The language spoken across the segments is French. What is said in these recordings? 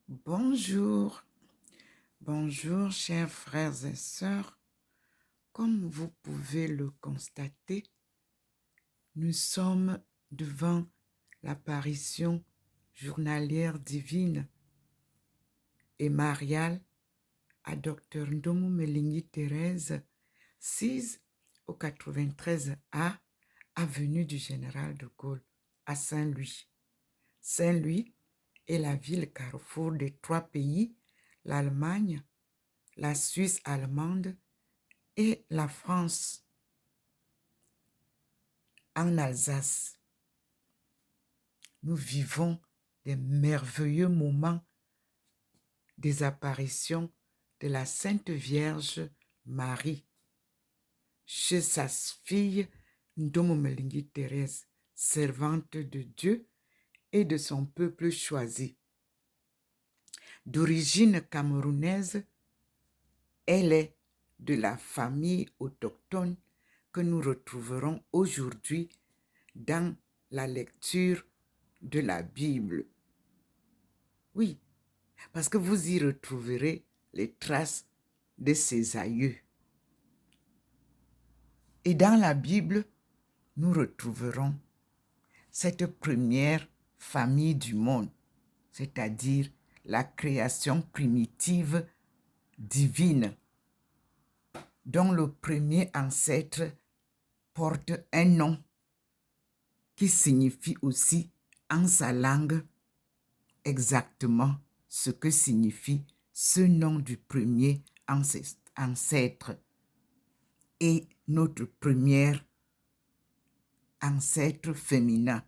Bonjour, bonjour chers frères et sœurs. Comme vous pouvez le constater, nous sommes devant l'apparition journalière divine et mariale à Dr Ndomo Melingi Thérèse, 6 au 93A, avenue du Général de Gaulle, à Saint-Louis. Saint-Louis est la ville carrefour des trois pays, l'Allemagne, la Suisse allemande et la France en Alsace. Nous vivons des merveilleux moments des apparitions de la Sainte Vierge Marie chez sa fille Ndomo Melingi Thérèse, servante de Dieu et de son peuple choisi. D'origine camerounaise, elle est de la famille autochtone que nous retrouverons aujourd'hui dans la lecture de la Bible. Oui, parce que vous y retrouverez les traces de ses aïeux. Et dans la Bible, nous retrouverons cette première famille du monde, c'est-à-dire la création primitive divine, dont le premier ancêtre porte un nom qui signifie aussi en sa langue exactement ce que signifie ce nom du premier ancêtre et notre premier ancêtre féminin,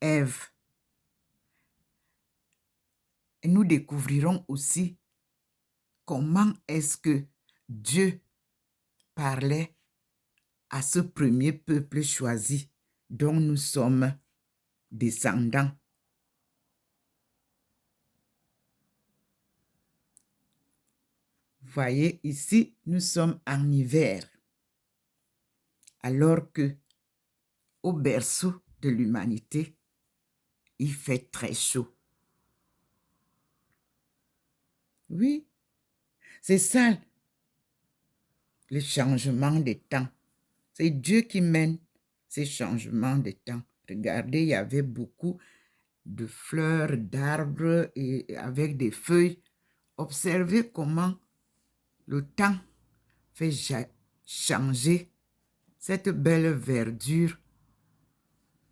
Ève. Et nous découvrirons aussi comment est-ce que Dieu parlait à ce premier peuple choisi dont nous sommes descendants. Voyez, ici, nous sommes en hiver, alors que au berceau de l'humanité, il fait très chaud. Oui, c'est ça, le changement des temps. C'est Dieu qui mène ces changements de temps. Regardez, il y avait beaucoup de fleurs, d'arbres et avec des feuilles. Observez comment le temps fait changer cette belle verdure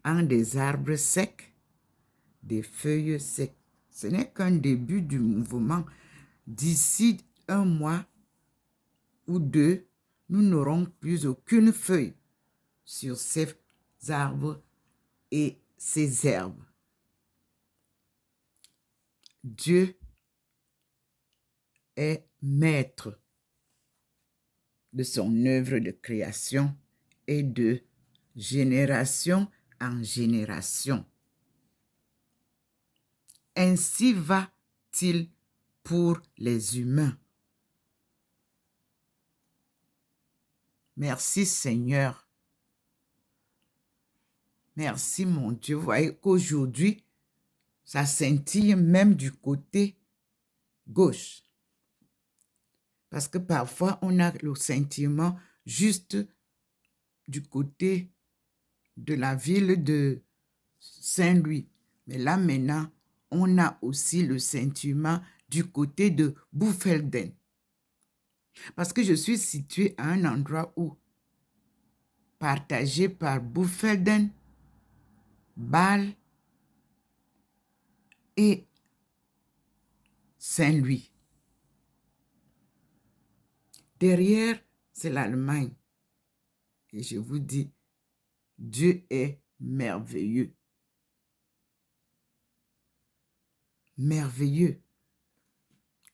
en des arbres secs, des feuilles secs. Ce n'est qu'un début du mouvement. D'ici un mois ou deux, nous n'aurons plus aucune feuille sur ces arbres et ces herbes. Dieu est maître de son œuvre de création et de génération en génération. Ainsi va-t-il pour les humains. Merci Seigneur. Merci mon Dieu. Vous voyez qu'aujourd'hui, ça scintille même du côté gauche. Parce que parfois, on a le sentiment juste du côté de la ville de Saint-Louis. Mais là, maintenant, on a aussi le sentiment du côté de Bouffelden. Parce que je suis située à un endroit où, partagé par Bouffelden, Bâle et Saint-Louis. Derrière, c'est l'Allemagne. Et je vous dis, Dieu est merveilleux. Merveilleux.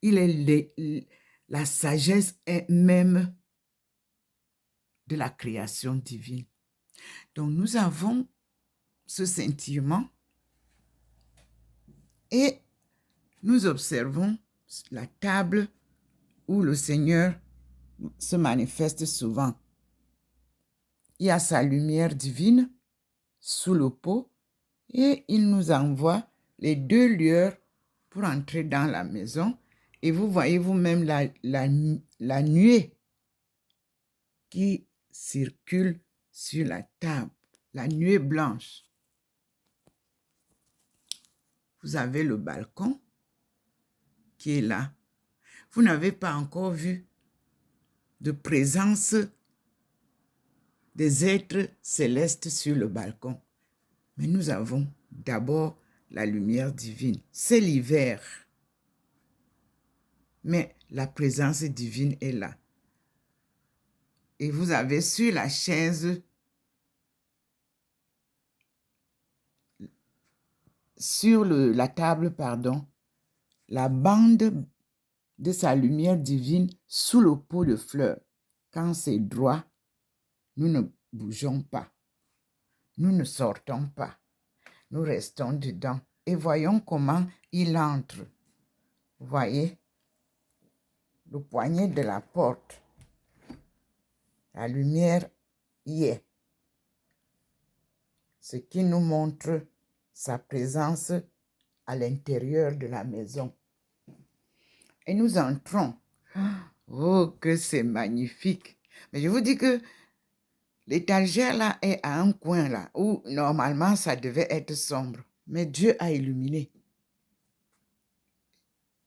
Il est la sagesse est même de la création divine. Donc nous avons ce sentiment et nous observons la table où le Seigneur se manifeste souvent. Il y a sa lumière divine sous le pot et il nous envoie les 2 lueurs pour entrer dans la maison. Et vous voyez vous-même la nuée qui circule sur la table, la nuée blanche. Vous avez le balcon qui est là. Vous n'avez pas encore vu de présence des êtres célestes sur le balcon. Mais nous avons d'abord la lumière divine. C'est l'hiver. Mais la présence divine est là. Et vous avez sur la chaise, sur la table, pardon, la bande de sa lumière divine sous le pot de fleurs. Quand c'est droit, nous ne bougeons pas. Nous ne sortons pas. Nous restons dedans et voyons comment il entre. Vous voyez, le poignet de la porte. La lumière y est. Ce qui nous montre sa présence à l'intérieur de la maison. Et nous entrons. Oh, que c'est magnifique. Mais je vous dis que l'étagère là est à un coin là, où normalement ça devait être sombre. Mais Dieu a illuminé.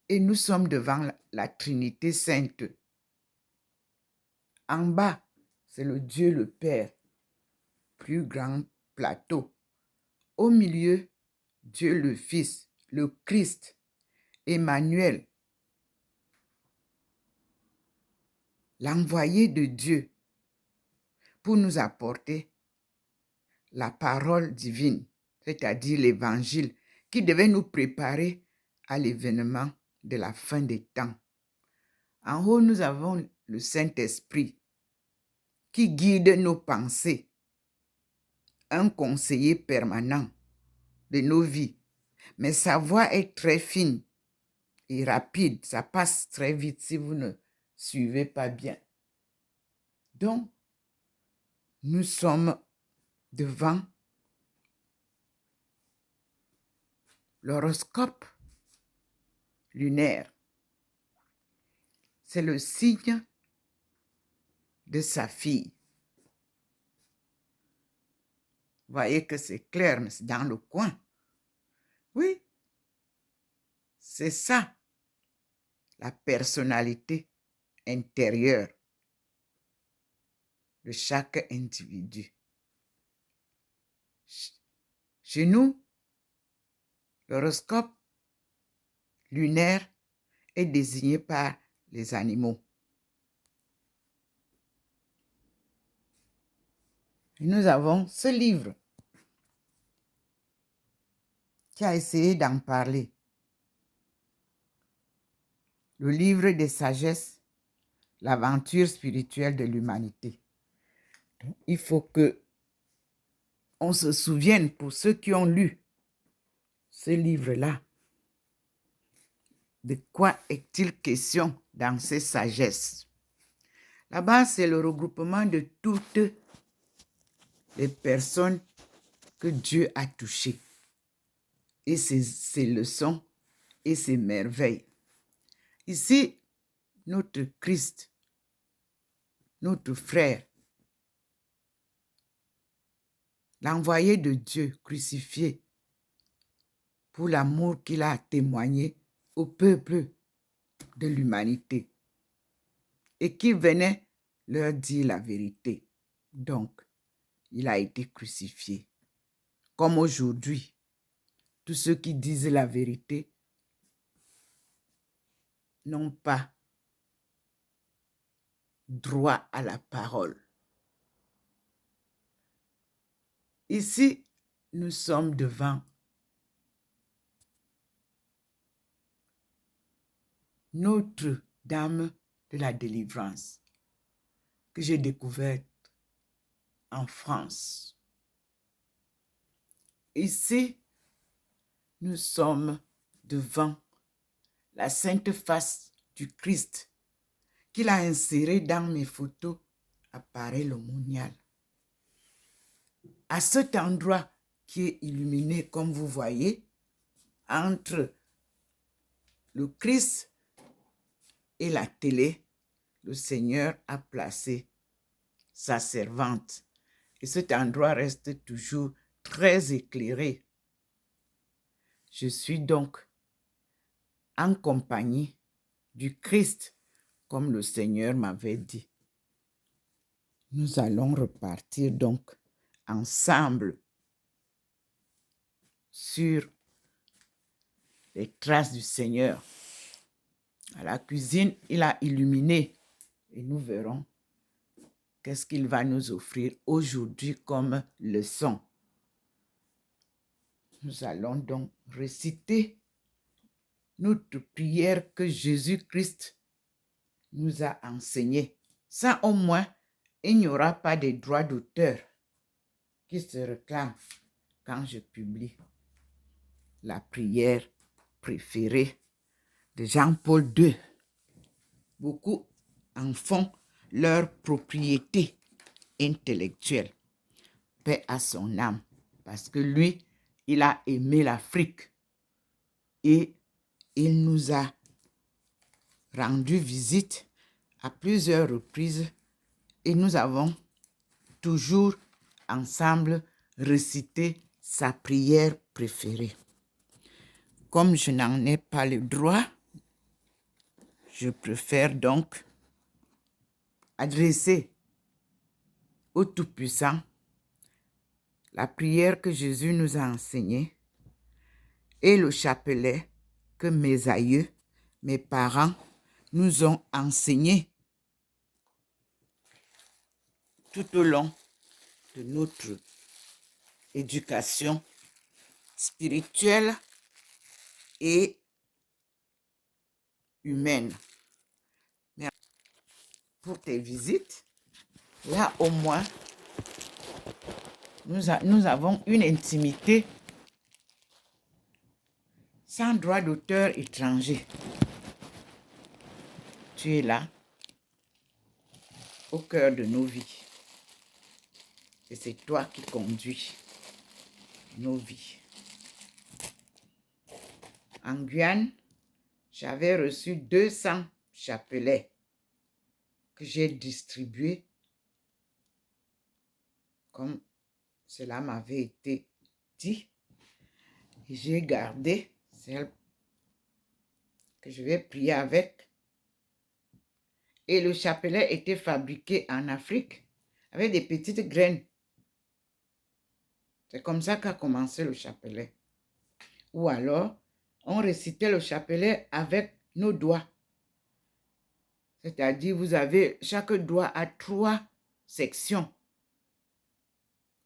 Et nous sommes devant la Trinité Sainte. En bas, c'est le Dieu le Père, plus grand plateau. Au milieu, Dieu le Fils, le Christ, Emmanuel, l'envoyé de Dieu pour nous apporter la parole divine, c'est-à-dire l'évangile, qui devait nous préparer à l'événement de la fin des temps. En haut, nous avons le Saint-Esprit qui guide nos pensées, un conseiller permanent de nos vies. Mais sa voix est très fine et rapide, ça passe très vite si vous ne suivez pas bien. Donc, nous sommes devant l'horoscope lunaire. C'est le signe de sa fille. Vous voyez que c'est clair, mais c'est dans le coin. Oui, c'est ça, la personnalité intérieure de chaque individu. Chez nous, l'horoscope lunaire est désigné par les animaux. Et nous avons ce livre qui a essayé d'en parler. Le livre des sagesses, l'aventure spirituelle de l'humanité. Il faut que on se souvienne, pour ceux qui ont lu ce livre-là, de quoi est-il question dans ces sagesses. Là-bas, c'est le regroupement de toutes les personnes que Dieu a touchées et ses leçons et ses merveilles. Ici, notre Christ, notre frère, l'envoyé de Dieu crucifié pour l'amour qu'il a témoigné au peuple de l'humanité et qui venait leur dire la vérité. Donc, il a été crucifié. Comme aujourd'hui, tous ceux qui disent la vérité n'ont pas droit à la parole. Ici, nous sommes devant Notre-Dame de la délivrance que j'ai découverte en France. Ici, nous sommes devant la sainte face du Christ qu'il a inséré dans mes photos appareil le monial. À cet endroit qui est illuminé, comme vous voyez, entre le Christ et la télé, le Seigneur a placé sa servante. Et cet endroit reste toujours très éclairé. Je suis donc en compagnie du Christ, comme le Seigneur m'avait dit. Nous allons repartir donc ensemble sur les traces du Seigneur. À la cuisine, il a illuminé et nous verrons qu'est-ce qu'il va nous offrir aujourd'hui comme leçon. Nous allons donc réciter notre prière que Jésus-Christ nous a enseignée. Ça, au moins, il n'y aura pas de droits d'auteur qui se réclament quand je publie la prière préférée de Jean-Paul II. Beaucoup en font leur propriété intellectuelle. Paix à son âme, parce que lui, il a aimé l'Afrique et il nous a rendu visite à plusieurs reprises et nous avons toujours ensemble récité sa prière préférée. Comme je n'en ai pas le droit, je préfère donc adresser au Tout-Puissant la prière que Jésus nous a enseignée et le chapelet que mes aïeux, mes parents nous ont enseigné tout au long de notre éducation spirituelle et humaine. Merci pour tes visites. Là, au moins, nous avons une intimité sans droit d'auteur étranger. Tu es là, au cœur de nos vies. Et c'est toi qui conduis nos vies. En Guyane, j'avais reçu 200 chapelets que j'ai distribués comme cela m'avait été dit. Et j'ai gardé celle que je vais prier avec. Et le chapelet était fabriqué en Afrique avec des petites graines. C'est comme ça qu'a commencé le chapelet. Ou alors, on récitait le chapelet avec nos doigts. C'est-à-dire, chaque doigt a 3 sections.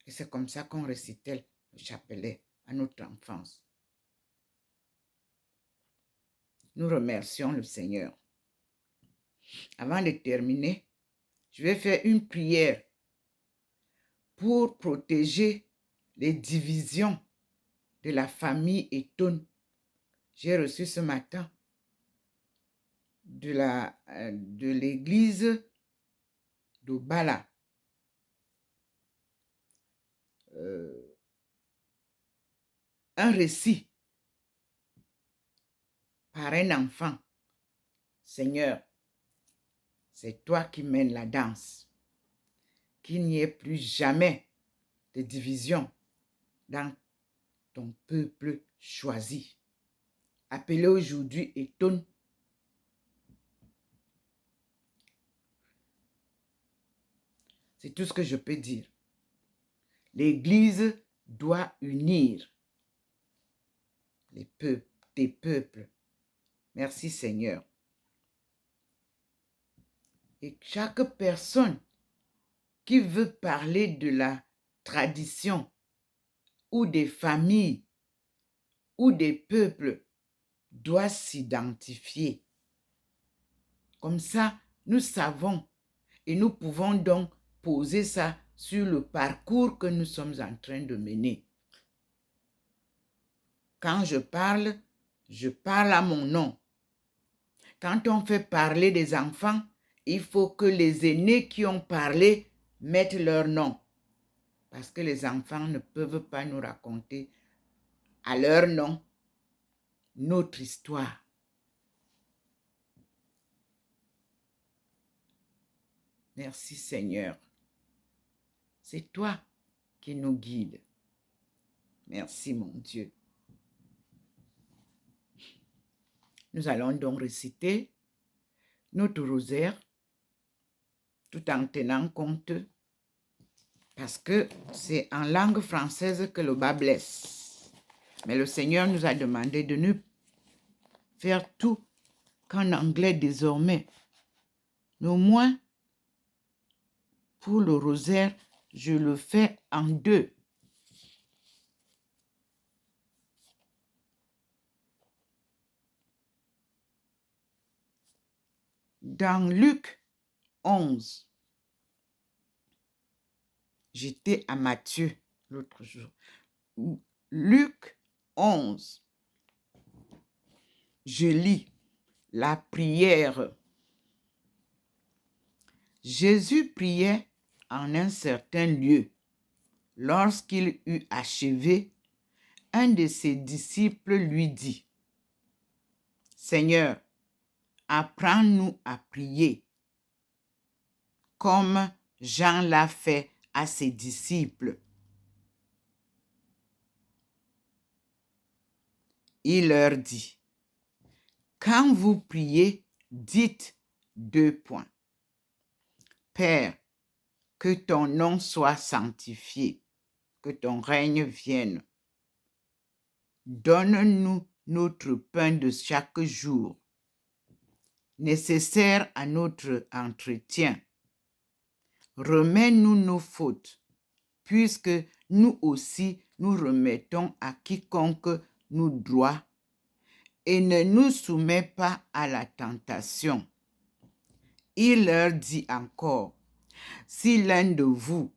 Et c'est comme ça qu'on récitait le chapelet à notre enfance. Nous remercions le Seigneur. Avant de terminer, je vais faire une prière pour protéger les divisions de la famille Eton. J'ai reçu ce matin de l'église d'Obala un récit par un enfant. Seigneur, c'est toi qui mènes la danse. Qu'il n'y ait plus jamais de division dans ton peuple choisi. Appelé aujourd'hui Eton. C'est tout ce que je peux dire. L'Église doit unir tes peuples. Merci Seigneur. Et chaque personne qui veut parler de la tradition ou des familles ou des peuples doit s'identifier. Comme ça, nous savons et nous pouvons donc poser ça sur le parcours que nous sommes en train de mener. Quand je parle à mon nom. Quand on fait parler des enfants, il faut que les aînés qui ont parlé mettent leur nom. Parce que les enfants ne peuvent pas nous raconter à leur nom notre histoire. Merci Seigneur. C'est toi qui nous guides. Merci mon Dieu. Nous allons donc réciter notre rosaire tout en tenant compte parce que c'est en langue française que le bas blesse. Mais le Seigneur nous a demandé de ne faire tout qu'en anglais désormais. Mais au moins, pour le rosaire, je le fais en 2. Dans Luc 11, j'étais à Matthieu l'autre jour. Luc 11, je lis la prière. Jésus priait en un certain lieu. Lorsqu'il eut achevé, un de ses disciples lui dit, « Seigneur, apprends-nous à prier, comme Jean l'a fait à ses disciples. » Il leur dit, « Quand vous priez, dites 2 points. Père, que ton nom soit sanctifié, que ton règne vienne. Donne-nous notre pain de chaque jour, nécessaire à notre entretien. Remets-nous nos fautes, puisque nous aussi nous remettons à quiconque nous doit, et ne nous soumets pas à la tentation. » Il leur dit encore, « Si l'un de vous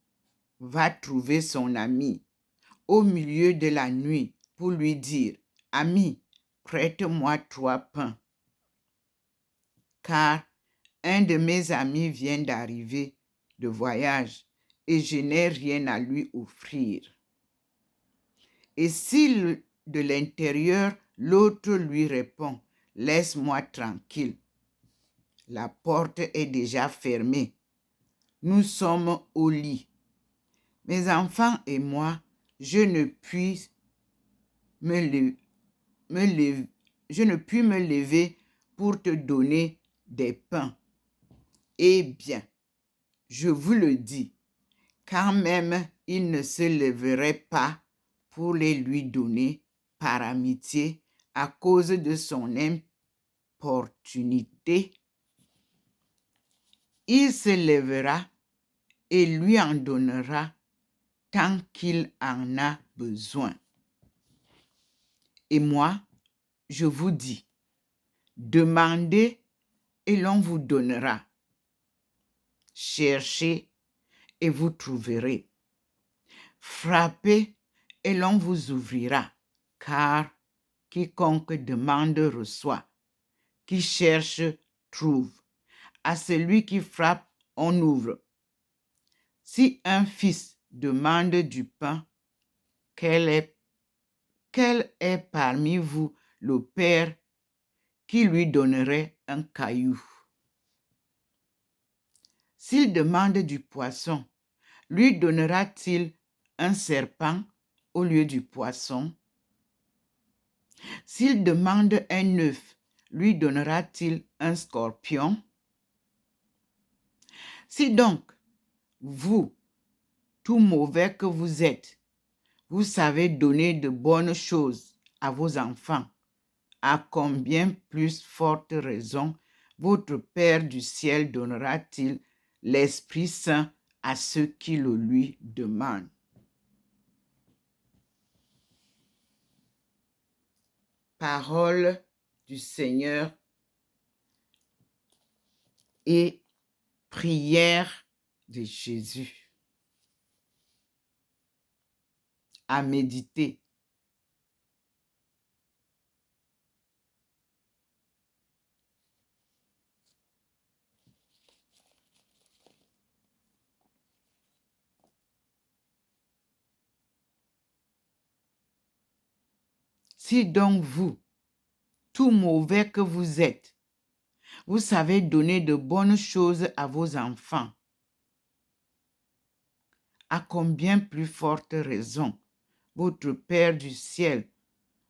va trouver son ami au milieu de la nuit pour lui dire, « Ami, prête-moi 3 pains, car un de mes amis vient d'arriver de voyage et je n'ai rien à lui offrir. » Et si de l'intérieur, l'autre lui répond, « Laisse-moi tranquille, la porte est déjà fermée, nous sommes au lit. Mes enfants et moi, je ne puis me lever pour te donner des pains. Eh bien, je vous le dis, quand même il ne se leverait pas pour les lui donner par amitié à cause de son importunité. Il se lèvera et lui en donnera tant qu'il en a besoin. Et moi, je vous dis, demandez et l'on vous donnera. Cherchez et vous trouverez. Frappez et l'on vous ouvrira, car quiconque demande reçoit, qui cherche trouve. À celui qui frappe, on ouvre. Si un fils demande du pain, quel est parmi vous le père qui lui donnerait un caillou? S'il demande du poisson, lui donnera-t-il un serpent au lieu du poisson? S'il demande un œuf, lui donnera-t-il un scorpion? Si donc, vous, tout mauvais que vous êtes, vous savez donner de bonnes choses à vos enfants, à combien plus forte raison votre Père du ciel donnera-t-il l'Esprit Saint à ceux qui le lui demandent? Parole du Seigneur et prière de Jésus. À méditer. Si donc vous, tout mauvais que vous êtes, vous savez donner de bonnes choses à vos enfants, à combien plus forte raison votre Père du ciel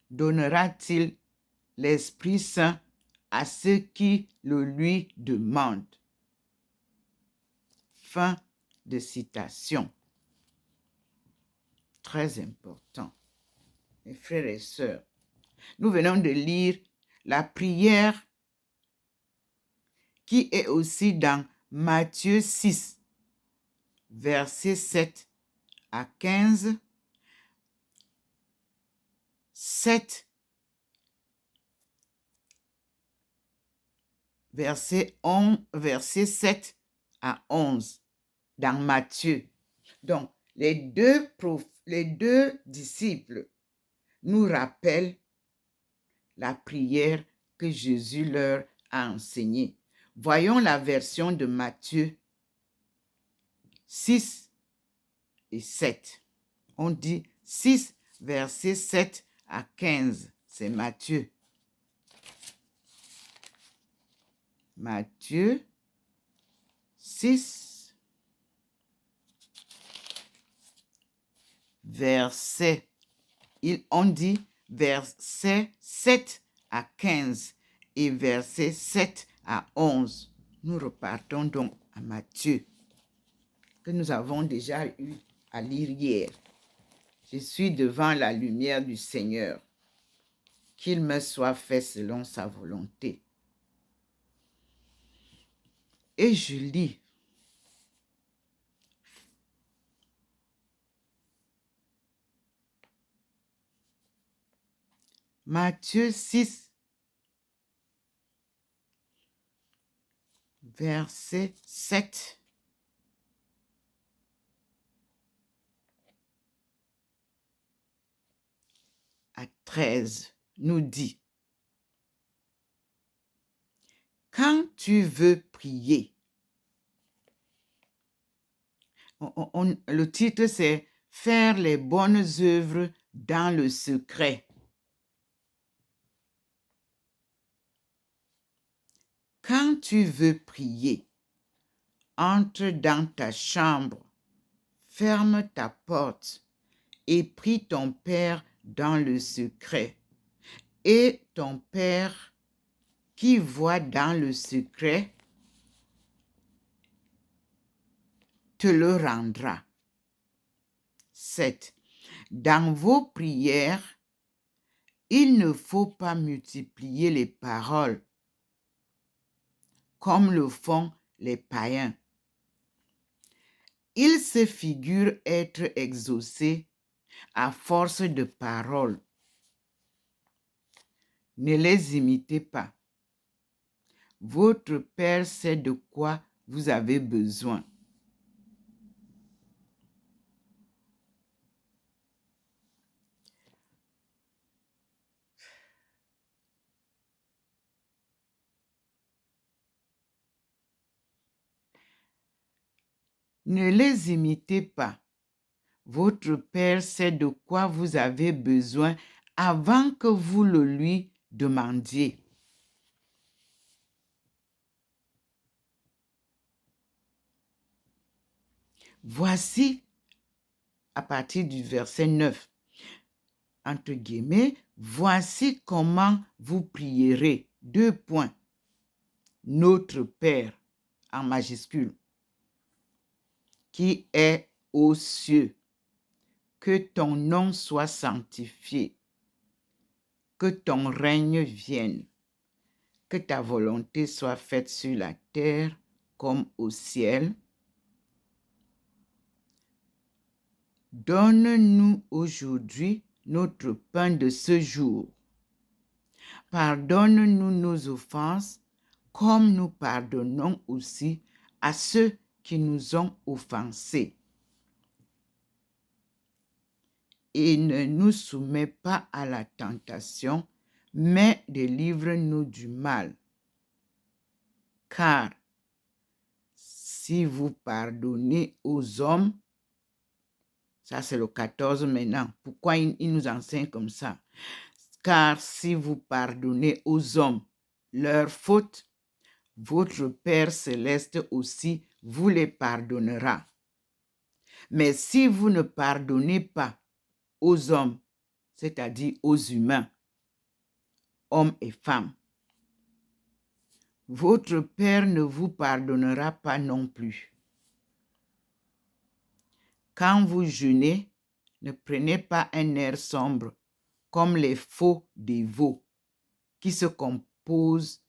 donnera-t-il l'Esprit Saint à ceux qui le lui demandent. Fin de citation. Très important. Mes frères et sœurs, nous venons de lire la prière qui est aussi dans Matthieu 6, versets 7 à 15, 7, verset 7 à 11, dans Matthieu. Donc, les deux disciples nous rappellent la prière que Jésus leur a enseignée. Voyons la version de Matthieu 6 et 7. On dit 6, versets 7 à 15. C'est Matthieu. Matthieu 6, on dit verset 7 à 15 et verset 7 à 11. Nous repartons donc à Matthieu, que nous avons déjà eu à lire hier. Je suis devant la lumière du Seigneur. Qu'il me soit fait selon sa volonté. Et je lis. Matthieu 6, verset 7 à 13 nous dit: quand tu veux prier, le titre c'est faire les bonnes œuvres dans le secret. Quand tu veux prier, entre dans ta chambre, ferme ta porte et prie ton Père dans le secret. Et ton Père qui voit dans le secret te le rendra. 7. Dans vos prières, il ne faut pas multiplier les paroles comme le font les païens. Ils se figurent être exaucés à force de paroles. Ne les imitez pas. Votre Père sait de quoi vous avez besoin. Ne les imitez pas. Votre Père sait de quoi vous avez besoin avant que vous le lui demandiez. Voici, à partir du verset 9, entre guillemets, voici comment vous prierez. 2 points. Notre Père, en majuscule, qui est aux cieux, que ton nom soit sanctifié, que ton règne vienne, que ta volonté soit faite sur la terre comme au ciel. Donne-nous aujourd'hui notre pain de ce jour. Pardonne-nous nos offenses, comme nous pardonnons aussi à ceux qui nous ont offensés. Et ne nous soumets pas à la tentation, mais délivre-nous du mal. Car si vous pardonnez aux hommes, ça c'est le 14 maintenant, pourquoi il nous enseigne comme ça? Car si vous pardonnez aux hommes leurs fautes, votre Père céleste aussi vous les pardonnera. Mais si vous ne pardonnez pas aux hommes, c'est-à-dire aux humains, hommes et femmes, votre Père ne vous pardonnera pas non plus. Quand vous jeûnez, ne prenez pas un air sombre comme les faux dévots qui se composent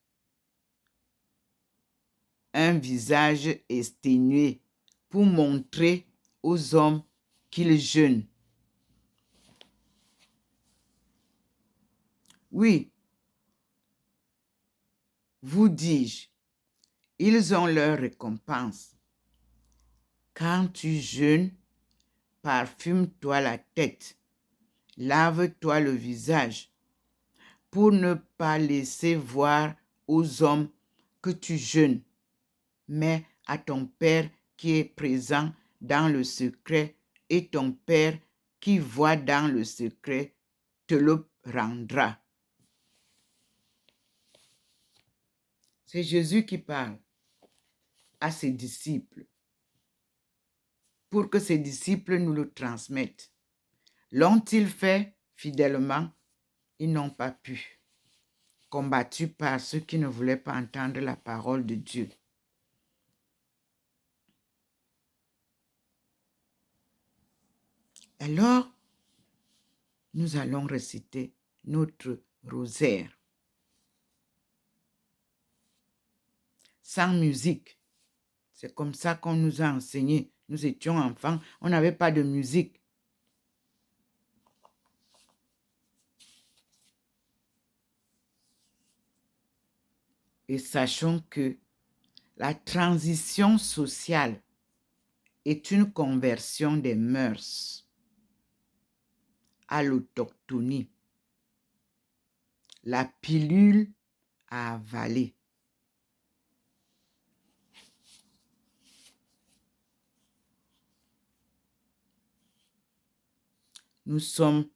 un visage exténué pour montrer aux hommes qu'ils jeûnent. Oui, vous dis-je, ils ont leur récompense. Quand tu jeûnes, parfume-toi la tête, lave-toi le visage, pour ne pas laisser voir aux hommes que tu jeûnes, mais à ton Père qui est présent dans le secret, et ton Père qui voit dans le secret te le rendra. C'est Jésus qui parle à ses disciples pour que ses disciples nous le transmettent. L'ont-ils fait fidèlement? Ils n'ont pas pu. Combattus par ceux qui ne voulaient pas entendre la parole de Dieu. Alors, nous allons réciter notre rosaire. Sans musique. C'est comme ça qu'on nous a enseigné. Nous étions enfants, on n'avait pas de musique. Et sachons que la transition sociale est une conversion des mœurs à l'autochtonie. La pilule à avaler. Nous sommes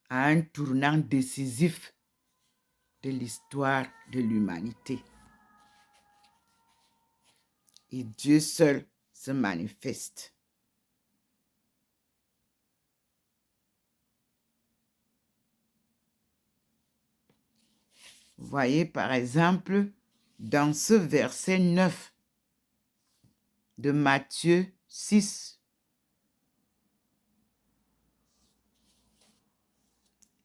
à un tournant décisif de l'histoire de l'humanité. Et Dieu seul se manifeste. Voyez par exemple dans ce verset 9 de Matthieu 6.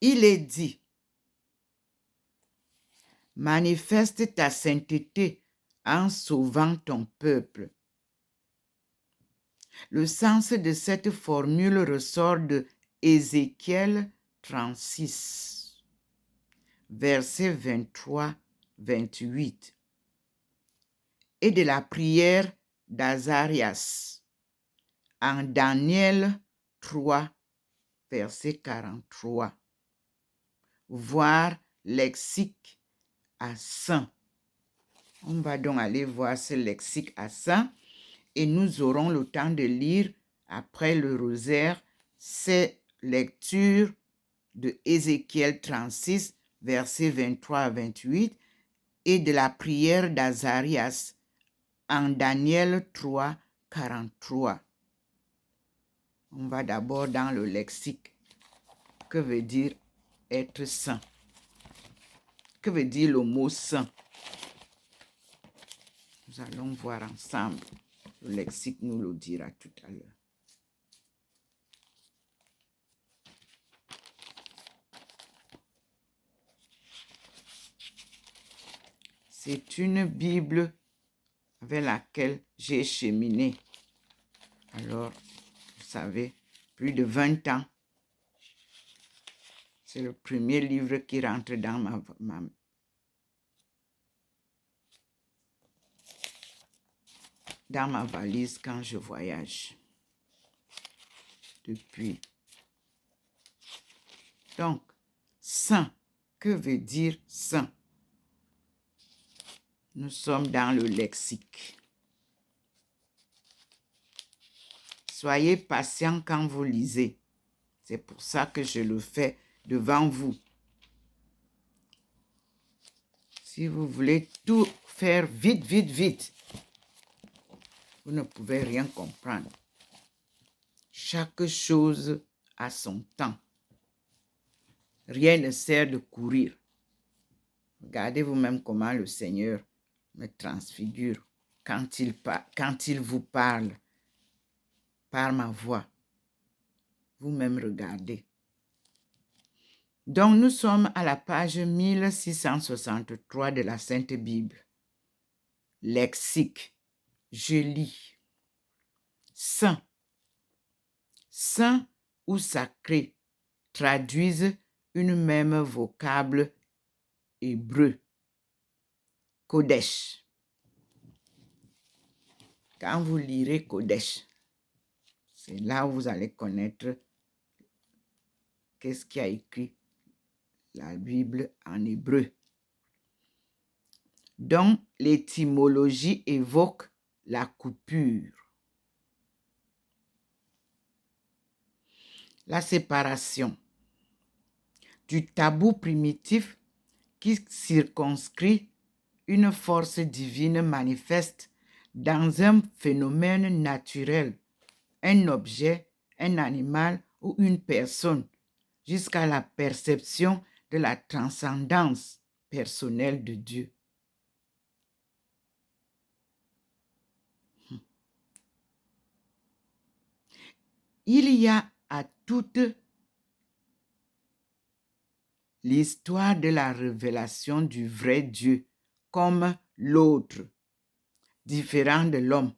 Il est dit, manifeste ta sainteté en sauvant ton peuple. Le sens de cette formule ressort de Ézéchiel 36, versets 23-28, et de la prière d'Azarias en Daniel 3, verset 43. Voir lexique à saint. On va donc aller voir ce lexique à saint et nous aurons le temps de lire après le rosaire ces lectures de Ézéchiel 36, versets 23 à 28 et de la prière d'Azarias en Daniel 3, 43. On va d'abord dans le lexique. Que veut dire être saint? Que veut dire le mot saint? Nous allons voir ensemble. Le lexique nous le dira tout à l'heure. C'est une Bible avec laquelle j'ai cheminé. Alors, vous savez, plus de 20 ans. C'est le premier livre qui rentre dans ma valise quand je voyage. Depuis. Donc, saint, que veut dire saint? Nous sommes dans le lexique. Soyez patient quand vous lisez. C'est pour ça que je le fais devant vous. Si vous voulez tout faire vite, vite, vite, vous ne pouvez rien comprendre. Chaque chose a son temps. Rien ne sert de courir. Regardez vous-même comment le Seigneur me transfigure quand il vous parle par ma voix. Vous-même regardez. Donc, nous sommes à la page 1663 de la Sainte Bible. Lexique. Je lis. Saint. Saint ou sacré traduisent une même vocable hébreu. Kodesh. Quand vous lirez Kodesh, c'est là où vous allez connaître qu'est-ce qui a écrit la Bible en hébreu. Donc, l'étymologie évoque la coupure, la séparation du tabou primitif qui circonscrit une force divine manifeste dans un phénomène naturel, un objet, un animal ou une personne, jusqu'à la perception de la transcendance personnelle de Dieu. Il y a à toute l'histoire de la révélation du vrai Dieu comme l'autre, différent de l'homme,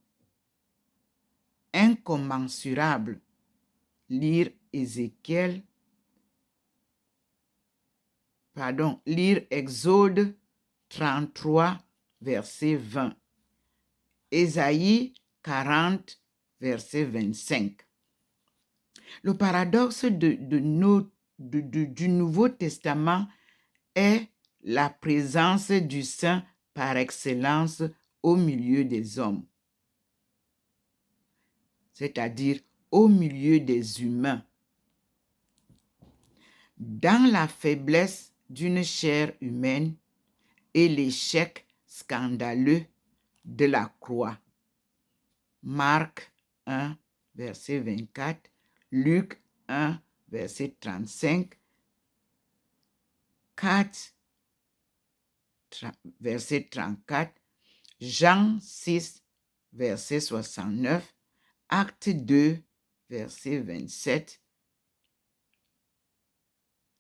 incommensurable. Lire Exode 33, verset 20. Ésaïe 40, verset 25. Le paradoxe du Nouveau Testament est la présence du Saint par excellence au milieu des hommes, c'est-à-dire au milieu des humains. Dans la faiblesse d'une chair humaine et l'échec scandaleux de la croix. Marc 1, verset 24, Luc 1, verset 35, 4, verset 34, Jean 6, verset 69, Acte 2, verset 27,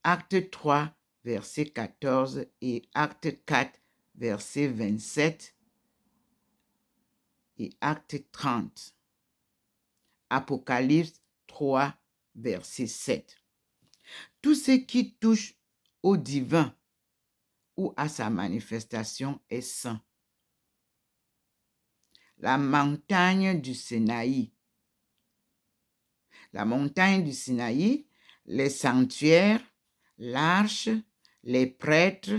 Acte 3, verset 14 et Acte 4, verset 27 et Acte 30. Apocalypse 3, verset 7. Tout ce qui touche au divin ou à sa manifestation est saint. La montagne du Sinaï. La montagne du Sinaï, les sanctuaires, l'arche, les prêtres,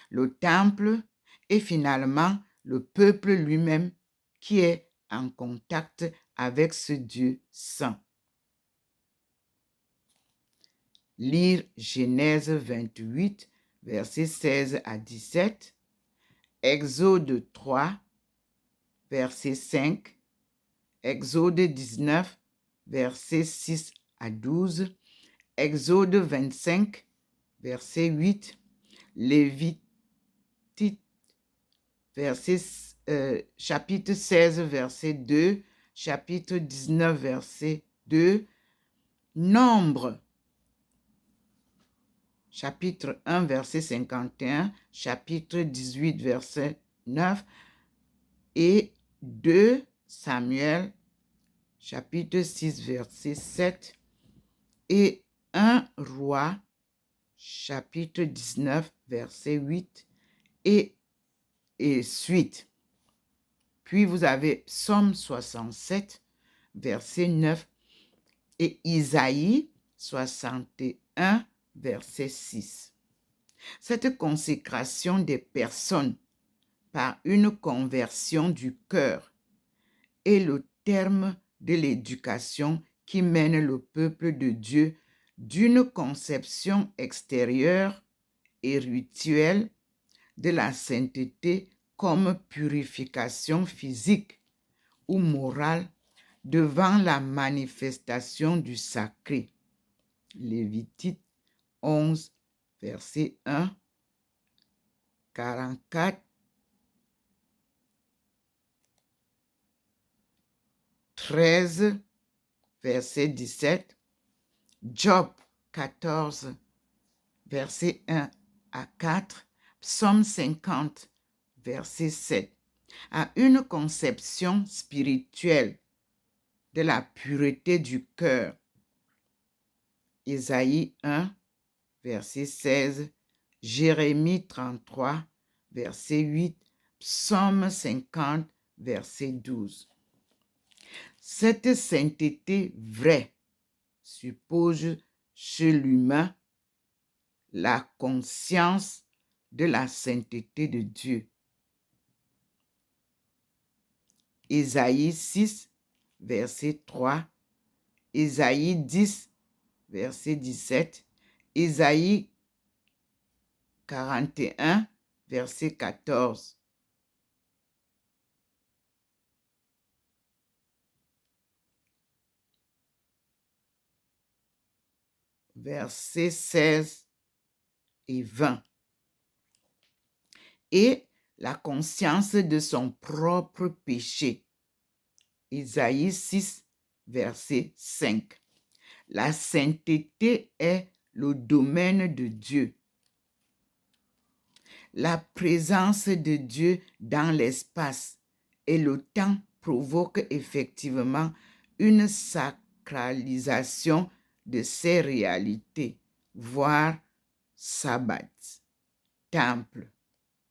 le temple et finalement le peuple lui-même qui est en contact avec ce Dieu saint. Lire Genèse 28, versets 16 à 17, Exode 3, verset 5, Exode 19, versets 6 à 12, Exode 25, verset 8, Lévitique, chapitre 16, verset 2, chapitre 19, verset 2, Nombre, chapitre 1, verset 51, chapitre 18, verset 9, et 2 Samuel, chapitre 6, verset 7, et 1 Roi, chapitre 19, verset 8, et suite. Puis vous avez Psaume 67, verset 9, et Isaïe 61, verset 6. Cette consécration des personnes par une conversion du cœur est le terme de l'éducation qui mène le peuple de Dieu d'une conception extérieure et rituelle de la sainteté comme purification physique ou morale devant la manifestation du sacré. Lévitique 11, verset 1, 44, 13, verset 17, Job 14, verset 1 à 4, Psaume 50, verset 7, a une conception spirituelle de la pureté du cœur. Isaïe 1, verset 16, Jérémie 33, verset 8, Psaume 50, verset 12. Cette sainteté vraie suppose chez l'humain la conscience de la sainteté de Dieu. Isaïe 6, verset 3, Isaïe 10, verset 17, Isaïe 41, verset 14. Versets 16 et 20. Et la conscience de son propre péché. Isaïe 6, verset 5. La sainteté est le domaine de Dieu. La présence de Dieu dans l'espace et le temps provoque effectivement une sacralisation de ces réalités, voire sabbat, temple,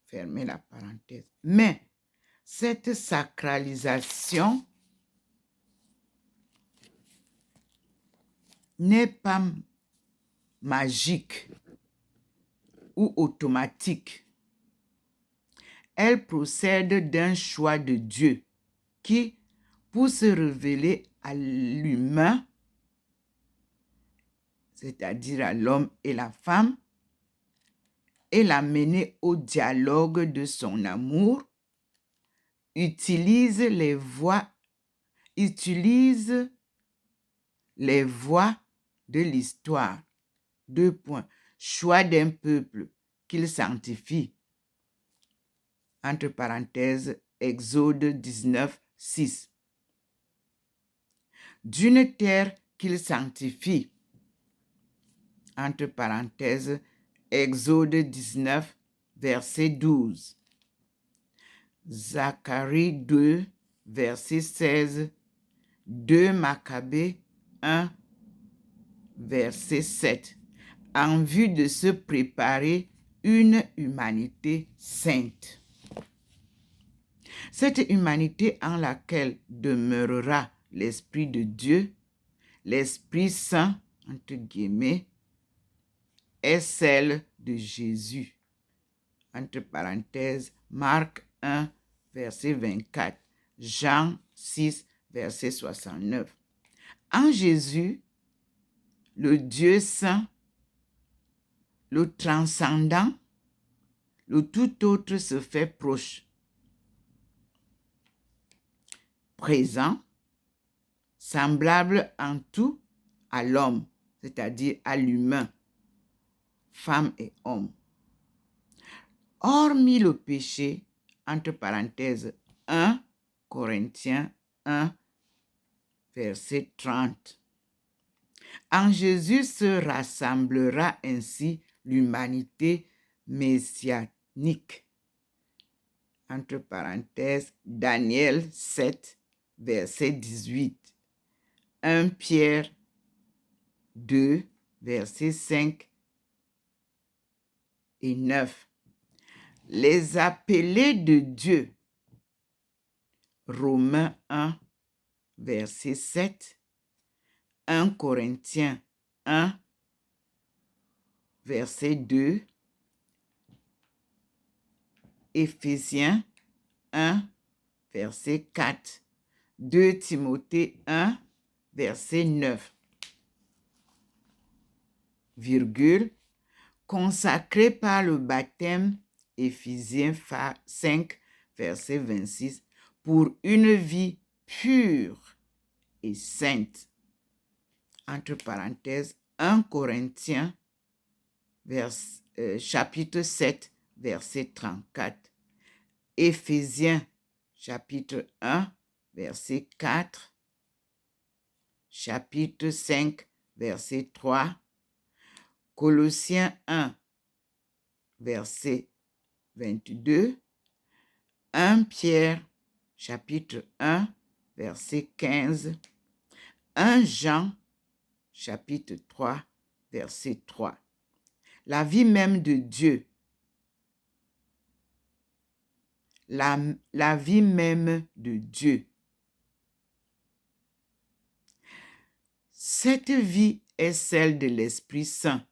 fermez la parenthèse. Mais cette sacralisation n'est pas magique ou automatique. Elle procède d'un choix de Dieu qui, pour se révéler à l'humain, c'est-à-dire à l'homme et la femme, et l'amener au dialogue de son amour, utilise les voies de l'histoire. 2 points. Choix d'un peuple qu'il sanctifie. Entre parenthèses, Exode 19, 6. D'une terre qu'il sanctifie. Entre parenthèses, Exode 19, verset 12. Zacharie 2, verset 16. 2 Maccabées 1, verset 7. En vue de se préparer une humanité sainte. Cette humanité en laquelle demeurera l'Esprit de Dieu, l'Esprit Saint, entre guillemets, est celle de Jésus. Entre parenthèses, Marc 1, verset 24, Jean 6, verset 69. En Jésus, le Dieu Saint, le transcendant, le tout autre se fait proche, présent, semblable en tout à l'homme, c'est-à-dire à l'humain, femme et homme. Hormis le péché, entre parenthèses, 1 Corinthiens 1, verset 30. En Jésus se rassemblera ainsi l'humanité messianique. Entre parenthèses, Daniel 7, verset 18. 1 Pierre 2, verset 5 et 9. Les appelés de Dieu. Romains 1, verset 7. 1 Corinthiens 1, verset 2. Éphésiens 1, verset 4. 2 Timothée 1, verset 9. Virgule, consacré par le baptême Éphésiens 5, verset 26, pour une vie pure et sainte. Entre parenthèses, 1 Corinthiens, chapitre 7, verset 34. Éphésiens, chapitre 1, verset 4. Chapitre 5, verset 3. Colossiens 1, verset 22. 1 Pierre, chapitre 1, verset 15. 1 Jean, chapitre 3, verset 3. La vie même de Dieu. La vie même de Dieu. Cette vie est celle de l'Esprit Saint.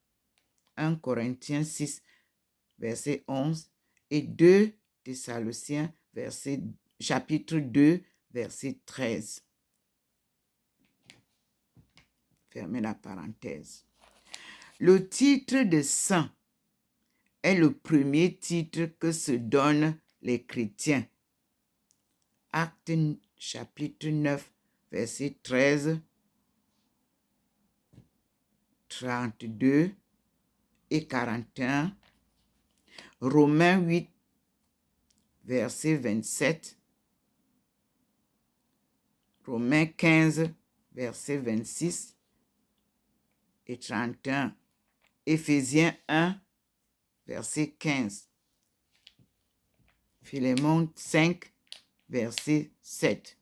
1 Corinthiens 6, verset 11 et 2 Thessaloniciens, chapitre 2, verset 13. Fermez la parenthèse. Le titre de saint est le premier titre que se donnent les chrétiens. Actes chapitre 9, verset 13, 32 et 41. Romains 8, verset 27. Romains 15, verset 26 et 31. Éphésiens 1, verset 15. Philémon 5, verset 7.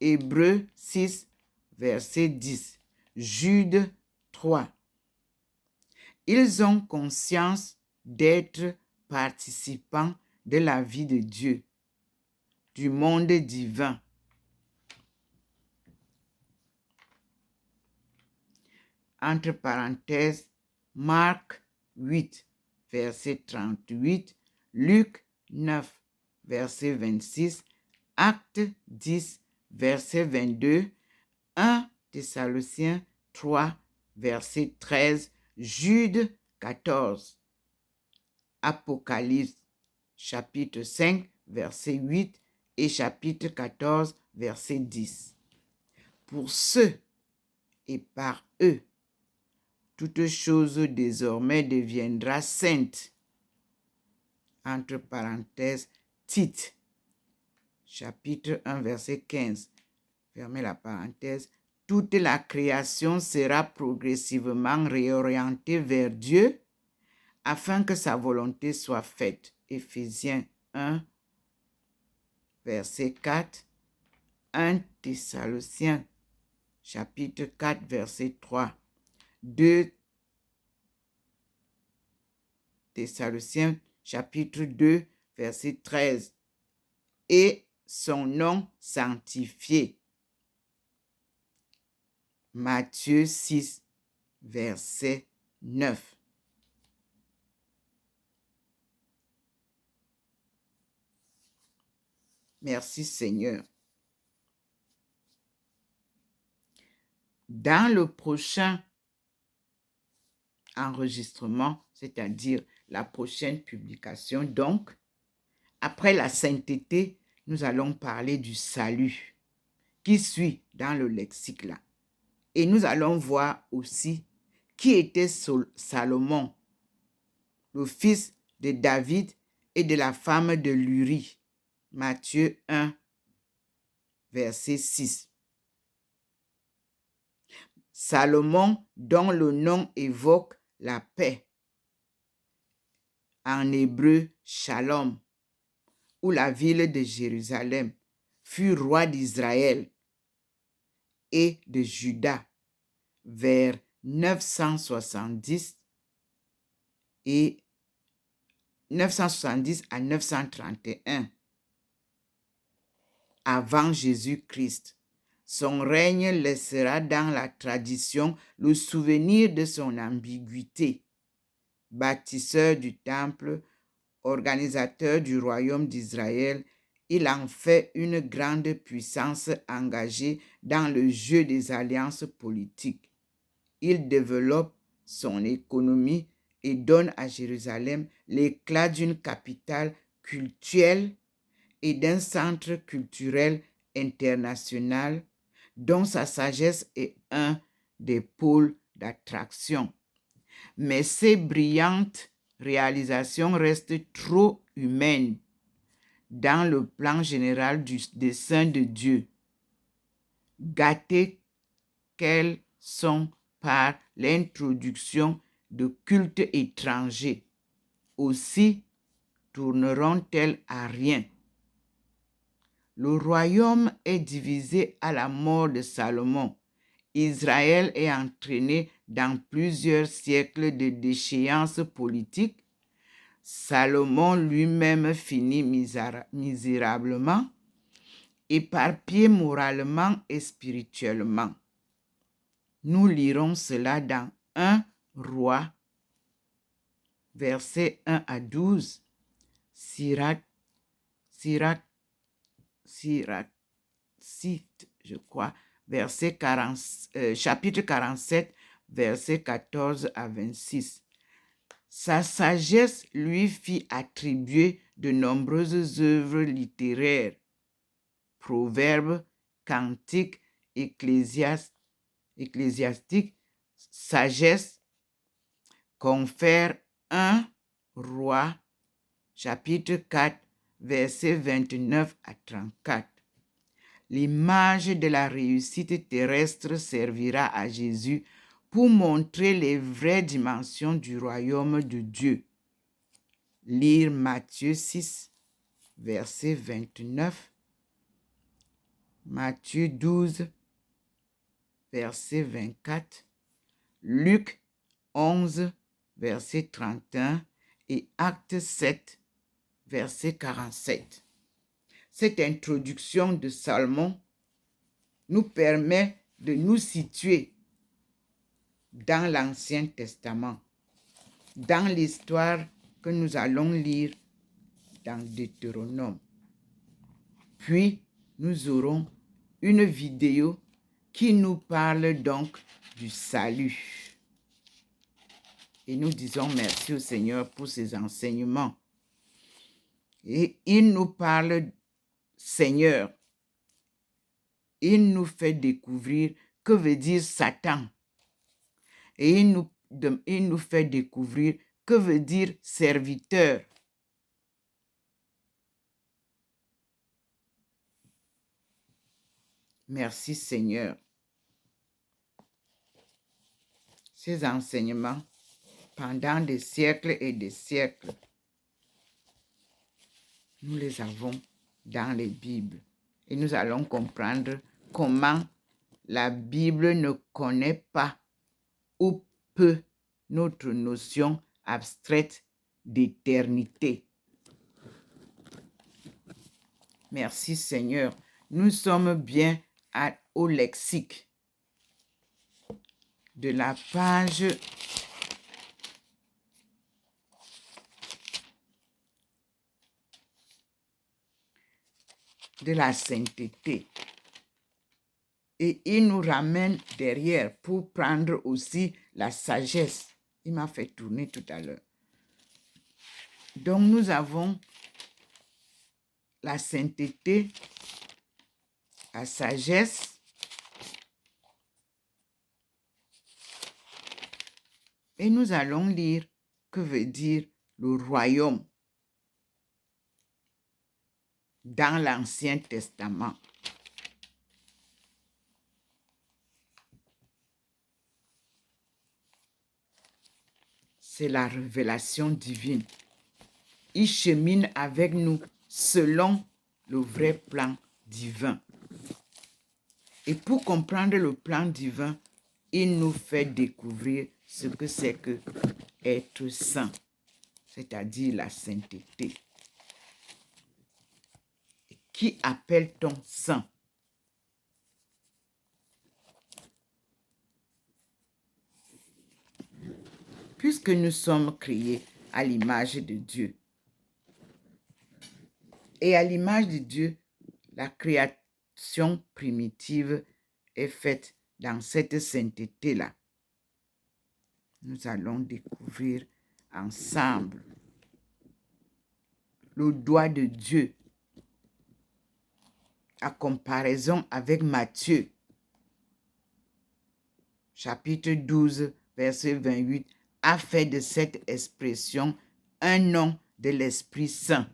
Hébreux 6, verset 10. Jude 3. Ils ont conscience d'être participants de la vie de Dieu, du monde divin. Entre parenthèses, Marc 8, verset 38, Luc 9, verset 26, Actes 10, verset 22, 1 Thessaloniciens 3, verset 13, Jude 14, Apocalypse chapitre 5, verset 8 et chapitre 14, verset 10. Pour ceux et par eux, toute chose désormais deviendra sainte. Entre parenthèses, Tite, chapitre 1, verset 15. Fermez la parenthèse. Toute la création sera progressivement réorientée vers Dieu afin que sa volonté soit faite. Éphésiens 1, verset 4. 1 Thessaloniciens, chapitre 4, verset 3. 2 Thessaloniciens, chapitre 2, verset 13. Et son nom sanctifié. Matthieu 6, verset 9. Merci Seigneur. Dans le prochain enregistrement, c'est-à-dire la prochaine publication, donc, après la sainteté, nous allons parler du salut qui suit dans le lexique là. Et nous allons voir aussi qui était Salomon, le fils de David et de la femme de l'Uri. Matthieu 1, verset 6. Salomon, dont le nom évoque la paix, en hébreu Shalom, où la ville de Jérusalem fut roi d'Israël et de Juda vers 970 à 931 avant Jésus-Christ. Son règne laissera dans la tradition le souvenir de son ambiguïté. Bâtisseur du temple, organisateur du royaume d'Israël, il en fait une grande puissance engagée dans le jeu des alliances politiques. Il développe son économie et donne à Jérusalem l'éclat d'une capitale cultuelle et d'un centre culturel international dont sa sagesse est un des pôles d'attraction. Mais ces brillantes réalisations restent trop humaines dans le plan général du dessein de Dieu, gâtées qu'elles sont par l'introduction de cultes étrangers. Aussi tourneront-elles à rien. Le royaume est divisé à la mort de Salomon. Israël est entraîné dans plusieurs siècles de déchéance politique. Salomon lui-même finit misérablement, éparpillé moralement et spirituellement. Nous lirons cela dans 1 Roi, versets 1 à 12, Sirach, je crois, chapitre 47, versets 14 à 26. Sa sagesse lui fit attribuer de nombreuses œuvres littéraires, proverbes, cantiques, ecclésiastiques. Sagesse confère 1 Roi, chapitre 4, versets 29 à 34. L'image de la réussite terrestre servira à Jésus pour montrer les vraies dimensions du royaume de Dieu. Lire Matthieu 6, verset 29, Matthieu 12, verset 24, Luc 11, verset 31 et Actes 7, verset 47. Cette introduction de Salomon nous permet de nous situer dans l'Ancien Testament, dans l'histoire que nous allons lire dans Deutéronome. Puis, nous aurons une vidéo qui nous parle donc du salut. Et nous disons merci au Seigneur pour ses enseignements. Et il nous parle Seigneur. Il nous fait découvrir que veut dire Satan. Et il nous fait découvrir que veut dire serviteur. Merci Seigneur. Ces enseignements, pendant des siècles et des siècles, nous les avons dans les Bibles. Et nous allons comprendre comment la Bible ne connaît pas ou peu notre notion abstraite d'éternité. Merci Seigneur. Nous sommes bien au lexique de la page de la sainteté. Et il nous ramène derrière pour prendre aussi la sagesse. Il m'a fait tourner tout à l'heure. Donc nous avons la sainteté, la sagesse et nous allons lire que veut dire le royaume dans l'Ancien Testament. C'est la révélation divine. Il chemine avec nous selon le vrai plan divin. Et pour comprendre le plan divin, il nous fait découvrir ce que c'est que être saint, c'est-à-dire la sainteté. Qui appelle-t-on saint? Puisque nous sommes créés à l'image de Dieu. Et à l'image de Dieu, la création primitive est faite dans cette sainteté-là. Nous allons découvrir ensemble le doigt de Dieu. À comparaison avec Matthieu, chapitre 12, verset 28, a fait de cette expression un nom de l'Esprit Saint.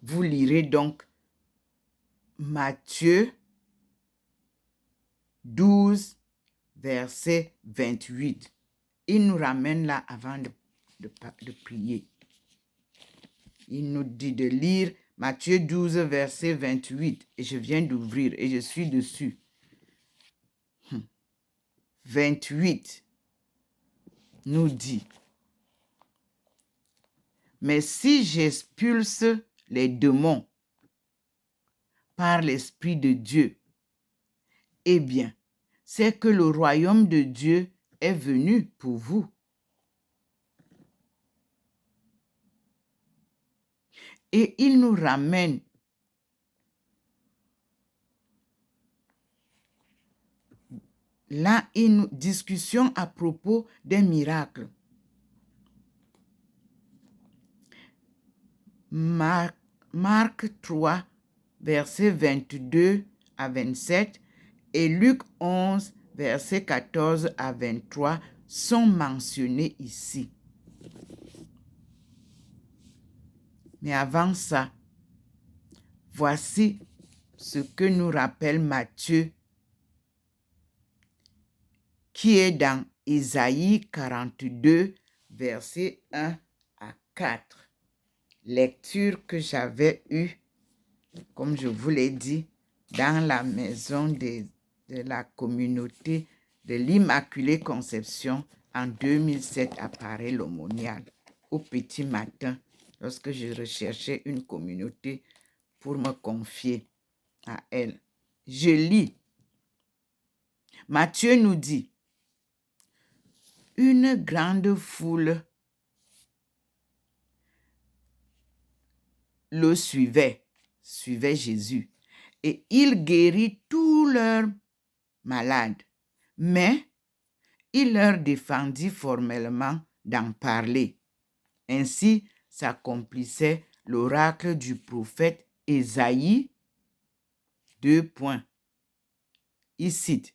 Vous lirez donc Matthieu 12, verset 28. Il nous ramène là avant de prier. Il nous dit de lire Matthieu 12, verset 28. Et je viens d'ouvrir et je suis dessus. 28 nous dit: mais si j'expulse les démons par l'Esprit de Dieu, eh bien, c'est que le royaume de Dieu est venu pour vous. Et il nous ramène là une discussion à propos des miracles. Marc 3, versets 22 à 27 et Luc 11, versets 14 à 23 sont mentionnés ici. Mais avant ça, voici ce que nous rappelle Matthieu, qui est dans Isaïe 42, versets 1 à 4. Lecture que j'avais eue, comme je vous l'ai dit, dans la maison de la communauté de l'Immaculée Conception en 2007 à Paray-le-Monial, au petit matin, lorsque je recherchais une communauté pour me confier à elle. Je lis. Matthieu nous dit: une grande foule le suivait Jésus, et il guérit tous leurs malades. Mais il leur défendit formellement d'en parler. Ainsi s'accomplissait l'oracle du prophète Ésaïe. 2 points. Il cite: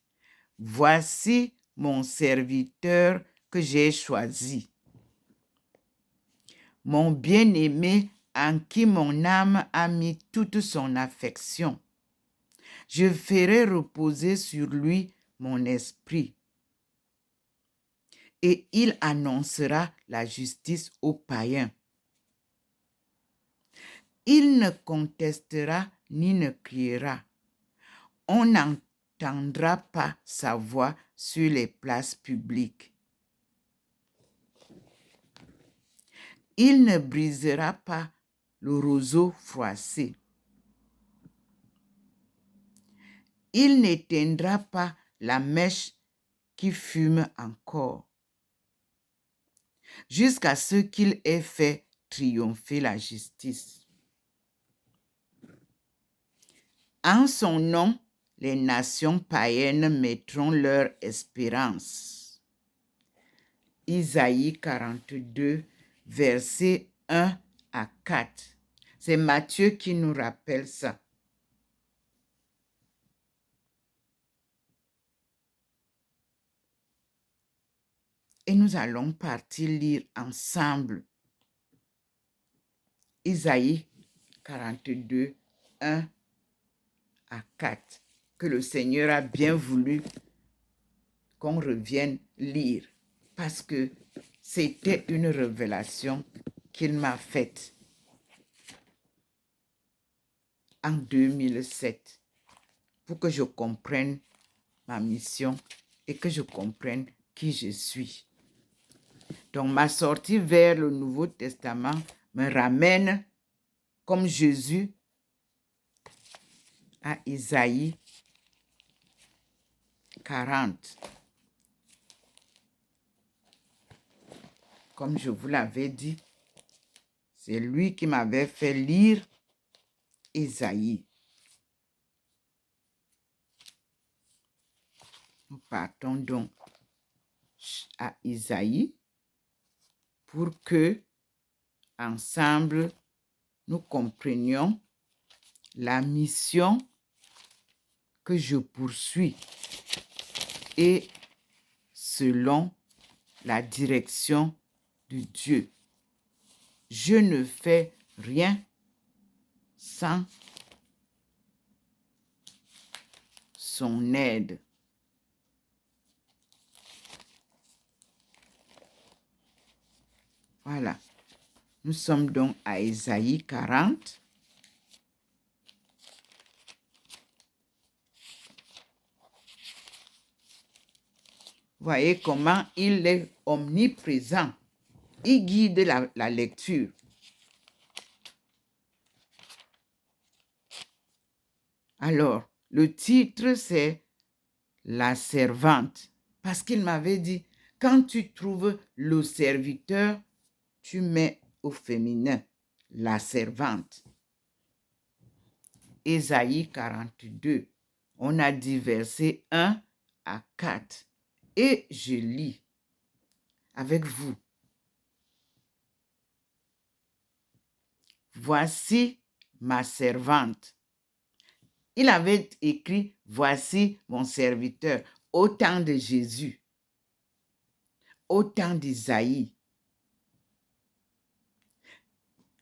voici mon serviteur que j'ai choisi, mon bien-aimé en qui mon âme a mis toute son affection. Je ferai reposer sur lui mon esprit, et il annoncera la justice aux païens. Il ne contestera ni ne criera. On n'entendra pas sa voix sur les places publiques. Il ne brisera pas le roseau froissé. Il n'éteindra pas la mèche qui fume encore, jusqu'à ce qu'il ait fait triompher la justice. En son nom, les nations païennes mettront leur espérance. Isaïe 42, versets 1 à 4. C'est Matthieu qui nous rappelle ça. Et nous allons partir lire ensemble Isaïe 42, 1 à 4, que le Seigneur a bien voulu qu'on revienne lire, parce que c'était une révélation qu'il m'a faite en 2007 pour que je comprenne ma mission et que je comprenne qui je suis. Donc, ma sortie vers le Nouveau Testament me ramène, comme Jésus, à Isaïe 40. Comme je vous l'avais dit, c'est lui qui m'avait fait lire Isaïe. Nous partons donc à Isaïe pour que, ensemble, nous comprenions la mission que je poursuis et selon la direction de Dieu. Je ne fais rien sans son aide. Voilà. Nous sommes donc à Ésaïe 40. Voyez comment il est omniprésent. Il guide la lecture. Alors, le titre, c'est La servante. Parce qu'il m'avait dit, quand tu trouves le serviteur, tu mets au féminin, la servante. Ésaïe 42. On a dit versets 1 à 4. Et je lis avec vous. Voici ma servante. Il avait écrit, voici mon serviteur, au temps de Jésus, au temps d'Isaïe.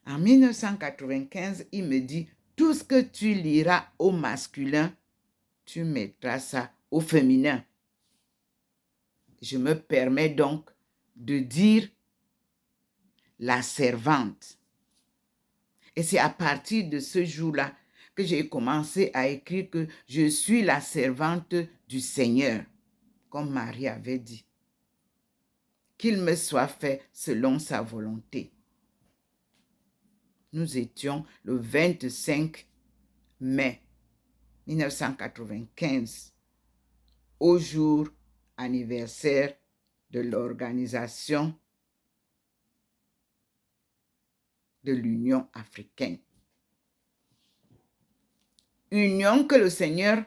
En 1995, il me dit, tout ce que tu liras au masculin, tu mettras ça au féminin. Je me permets donc de dire la servante. Et c'est à partir de ce jour-là que j'ai commencé à écrire que je suis la servante du Seigneur, comme Marie avait dit. Qu'il me soit fait selon sa volonté. Nous étions le 25 mai 1995, au jour anniversaire de l'organisation de l'Union africaine. Union que le Seigneur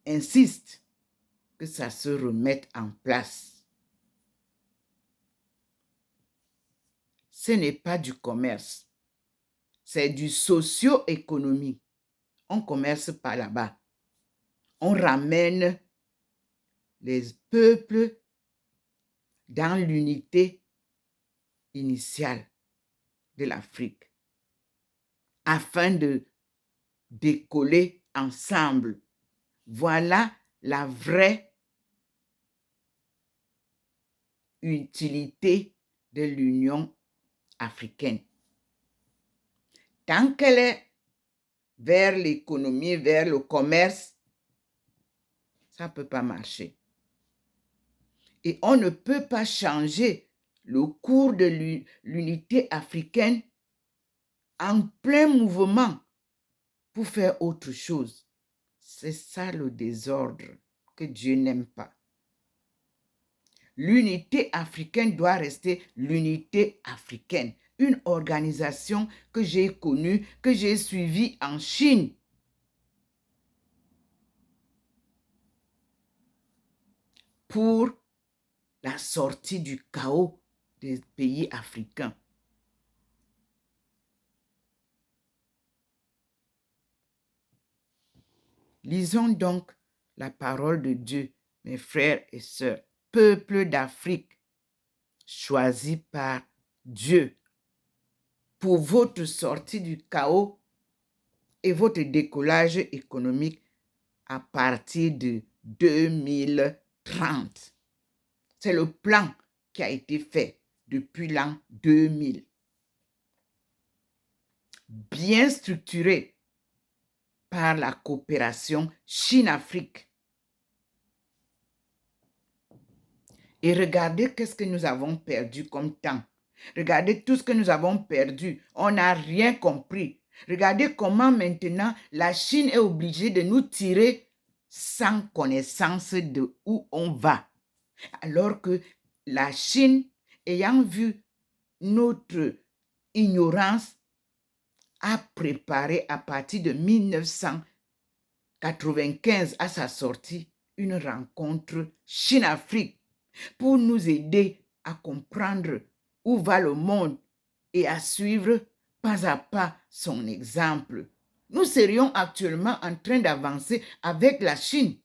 insiste que ça se remette en place. Ce n'est pas du commerce, c'est du socio-économie. On commerce pas là-bas. On ramène les peuples dans l'unité initiale de l'Afrique afin de décoller ensemble. Voilà la vraie utilité de l'Union africaine. Tant qu'elle est vers l'économie, vers le commerce, ça ne peut pas marcher. Et on ne peut pas changer le cours de l'unité africaine en plein mouvement pour faire autre chose. C'est ça le désordre que Dieu n'aime pas. L'unité africaine doit rester l'unité africaine. Une organisation que j'ai connue, que j'ai suivie en Chine. Pour la sortie du chaos des pays africains. Lisons donc la parole de Dieu, mes frères et sœurs. Peuple d'Afrique, choisi par Dieu pour votre sortie du chaos et votre décollage économique à partir de 2030. C'est le plan qui a été fait depuis l'an 2000. Bien structuré par la coopération Chine-Afrique. Et regardez qu'est-ce que nous avons perdu comme temps. Regardez tout ce que nous avons perdu. On n'a rien compris. Regardez comment maintenant la Chine est obligée de nous tirer sans connaissance de où on va. Alors que la Chine, ayant vu notre ignorance, a préparé à partir de 1995 à sa sortie une rencontre Chine-Afrique pour nous aider à comprendre où va le monde et à suivre pas à pas son exemple, nous serions actuellement en train d'avancer avec la Chine,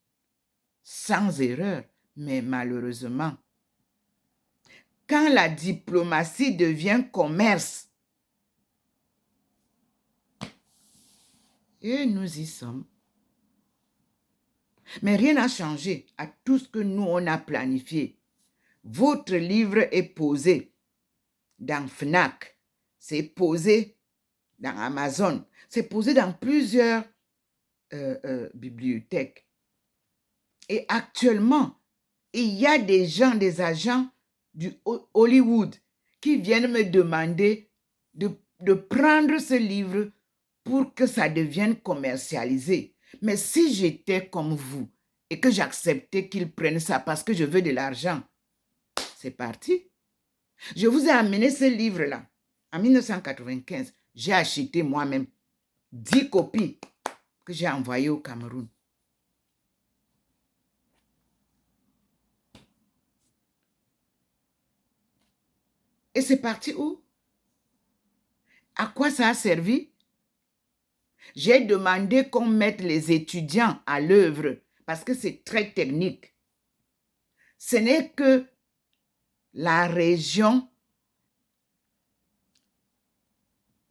sans erreur, mais malheureusement, quand la diplomatie devient commerce, et nous y sommes. Mais rien n'a changé à tout ce que nous, on a planifié. Votre livre est posé dans FNAC, c'est posé dans Amazon, c'est posé dans plusieurs bibliothèques. Et actuellement, il y a des gens, des agents du Hollywood qui viennent me demander de prendre ce livre pour que ça devienne commercialisé. Mais si j'étais comme vous et que j'acceptais qu'ils prennent ça parce que je veux de l'argent, c'est parti. Je vous ai amené ce livre-là en 1995. J'ai acheté moi-même 10 copies que j'ai envoyées au Cameroun. Et c'est parti où? À quoi ça a servi? J'ai demandé qu'on mette les étudiants à l'œuvre parce que c'est très technique. Ce n'est que la région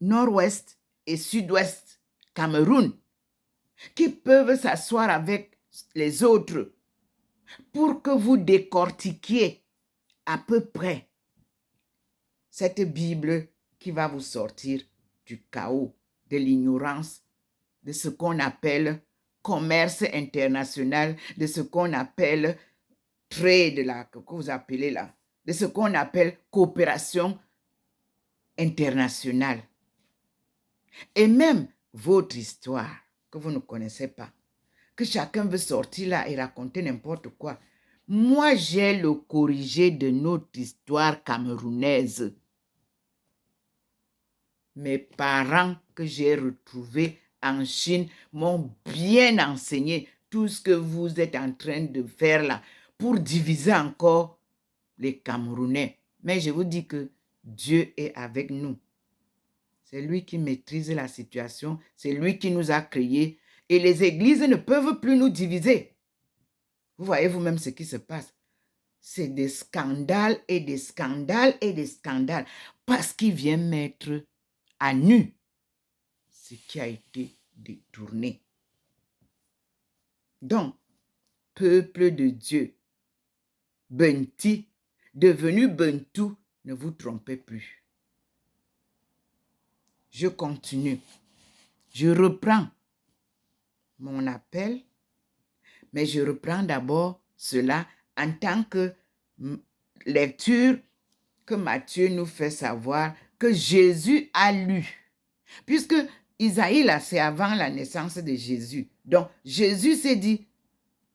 nord-ouest et sud-ouest Cameroun qui peuvent s'asseoir avec les autres pour que vous décortiquiez à peu près cette Bible qui va vous sortir du chaos, de l'ignorance, de ce qu'on appelle commerce international, de ce qu'on appelle trade, là, que vous appelez là, de ce qu'on appelle coopération internationale. Et même votre histoire, que vous ne connaissez pas, que chacun veut sortir là et raconter n'importe quoi. Moi, j'ai le corrigé de notre histoire camerounaise. Mes parents que j'ai retrouvés en Chine m'ont bien enseigné tout ce que vous êtes en train de faire là pour diviser encore les Camerounais. Mais je vous dis que Dieu est avec nous. C'est lui qui maîtrise la situation, c'est lui qui nous a créés et les églises ne peuvent plus nous diviser. Vous voyez vous-même ce qui se passe. C'est des scandales et des scandales et des scandales parce qu'il vient mettre à nu ce qui a été détourné. Donc, peuple de Dieu, Benti, devenu Bentou, ne vous trompez plus. Je continue. Je reprends mon appel, mais je reprends d'abord cela en tant que lecture que Matthieu nous fait savoir que Jésus a lu. Puisque Isaïe, là, c'est avant la naissance de Jésus. Donc, Jésus s'est dit,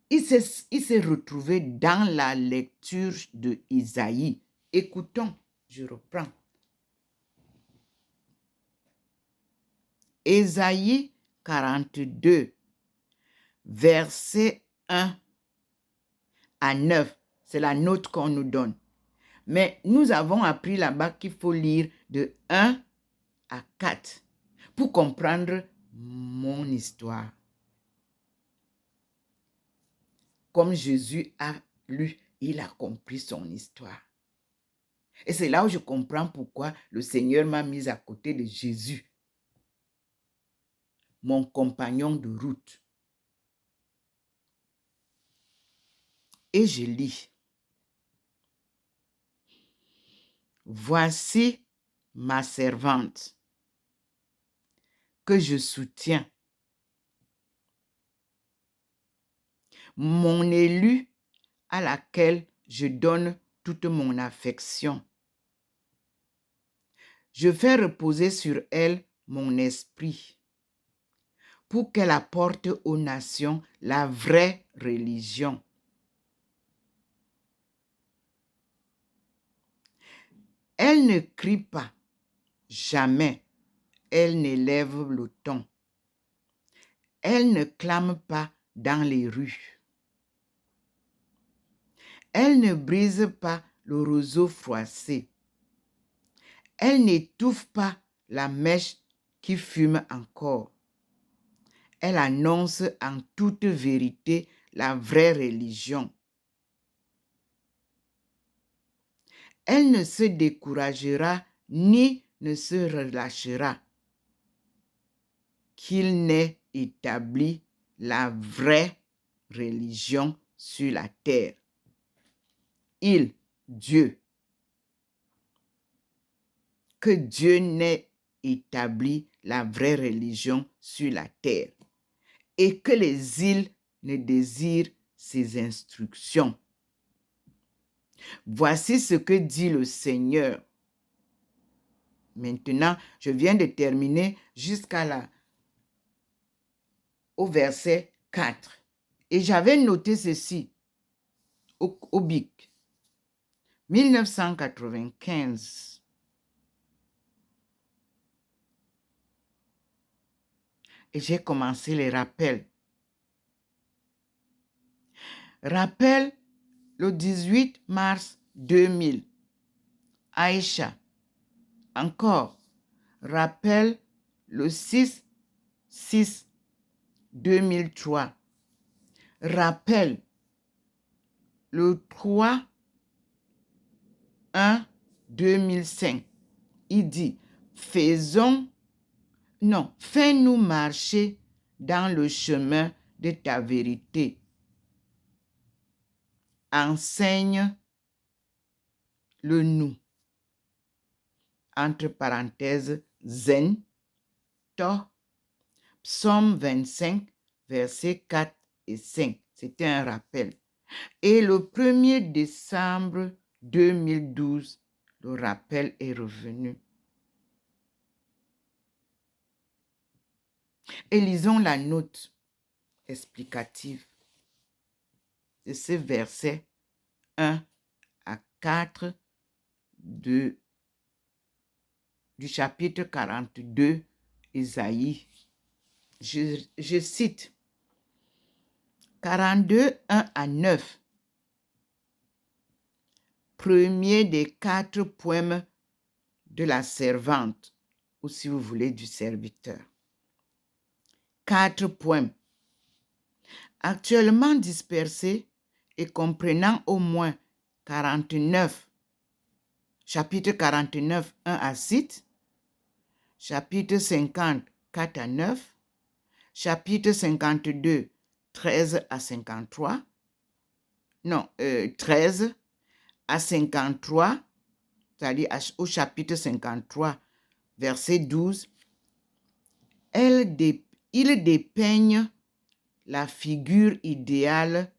il s'est retrouvé dans la lecture de Isaïe. Écoutons, je reprends. Isaïe 42, verset 1 à 9. C'est la note qu'on nous donne. Mais nous avons appris là-bas qu'il faut lire de 1 à 4 pour comprendre mon histoire. Comme Jésus a lu, il a compris son histoire. Et c'est là où je comprends pourquoi le Seigneur m'a mis à côté de Jésus, mon compagnon de route. Et je lis. Voici ma servante que je soutiens, mon élue à laquelle je donne toute mon affection. Je fais reposer sur elle mon esprit pour qu'elle apporte aux nations la vraie religion. Elle ne crie pas, jamais. Elle n'élève le ton. Elle ne clame pas dans les rues. Elle ne brise pas le roseau froissé. Elle n'étouffe pas la mèche qui fume encore. Elle annonce en toute vérité la vraie religion. Elle ne se découragera ni ne se relâchera qu'il n'ait établi la vraie religion sur la terre. Il, Dieu, que Dieu n'ait établi la vraie religion sur la terre et que les îles ne désirent ses instructions. Voici ce que dit le Seigneur. Maintenant, je viens de terminer au verset 4. Et j'avais noté ceci au BIC. 1995. Et j'ai commencé les rappels. Rappel le 18 mars 2000. Aïcha. Encore. Rappel le 6/6/2003. Rappel le 3/1/2005. Il dit, fais-nous marcher dans le chemin de ta vérité. Enseigne-le nous. Entre parenthèses, Zen, To, Psaume 25, versets 4 et 5. C'était un rappel. Et le 1er décembre 2012, le rappel est revenu. Et lisons la note explicative de ce verset 1-4 du chapitre 42, Isaïe. Je cite 42, 1-9. Premier des 4 poèmes de la servante, ou si vous voulez, du serviteur. 4 poèmes. Actuellement dispersés et comprenant au moins 49, chapitre 49, 1-6, chapitre 50, 4-9, chapitre 52, 13-53, 13-53, c'est-à-dire au chapitre 53, verset 12, il dépeigne la figure idéale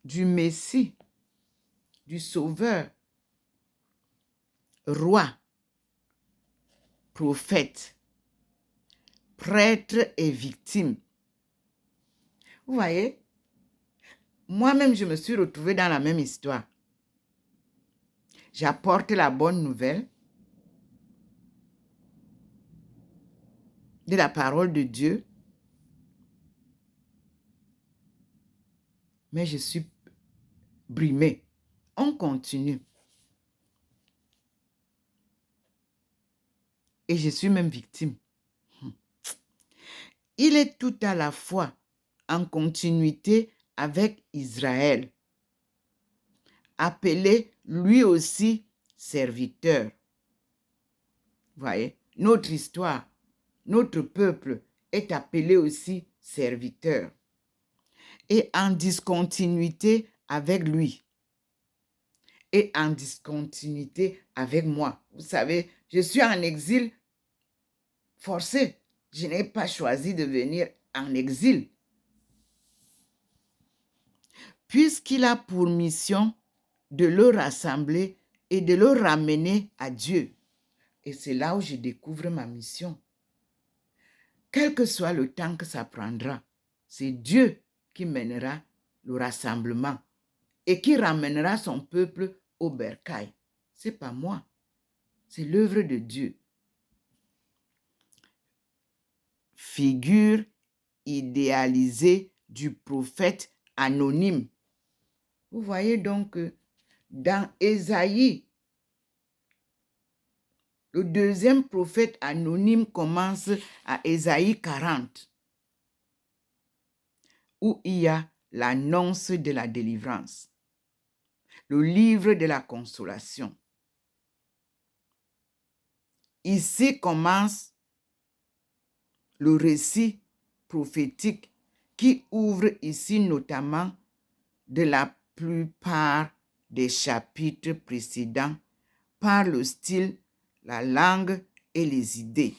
du Messie, du Sauveur, roi, prophète, prêtre et victime. Vous voyez, moi-même, je me suis retrouvée dans la même histoire. J'apporte la bonne nouvelle de la parole de Dieu, mais je suis brimée. On continue. Et je suis même victime. Il est tout à la fois en continuité avec Israël, appelé lui aussi serviteur. Vous voyez, notre histoire, notre peuple est appelé aussi serviteur. Et en discontinuité avec lui. Et en discontinuité avec moi. Vous savez, je suis en exil forcé. Je n'ai pas choisi de venir en exil. Puisqu'il a pour mission de le rassembler et de le ramener à Dieu. Et c'est là où je découvre ma mission. Quel que soit le temps que ça prendra, c'est Dieu qui mènera le rassemblement et qui ramènera son peuple au bercail. Ce n'est pas moi, c'est l'œuvre de Dieu. Figure idéalisée du prophète anonyme. Vous voyez donc que dans Ésaïe, Le deuxième prophète anonyme commence à Ésaïe 40, où il y a l'annonce de la délivrance, le livre de la consolation. Ici commence le récit prophétique qui ouvre ici notamment de la plupart des chapitres précédents par le style, la langue et les idées.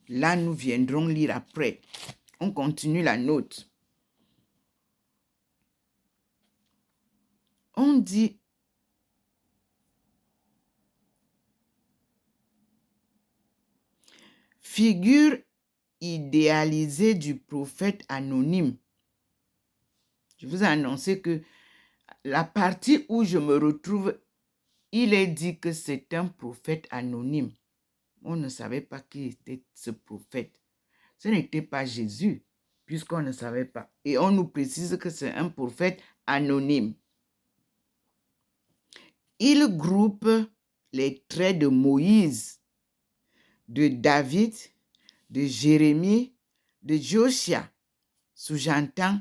Là, nous viendrons lire après. On continue la note. On dit figure idéalisée du prophète anonyme. Je vous ai annoncé que la partie où je me retrouve, il est dit que c'est un prophète anonyme. On ne savait pas qui était ce prophète. Ce n'était pas Jésus, puisqu'on ne savait pas. Et on nous précise que c'est un prophète anonyme. Il groupe les traits de Moïse, de David, de Jérémie, de Josia, sous-entend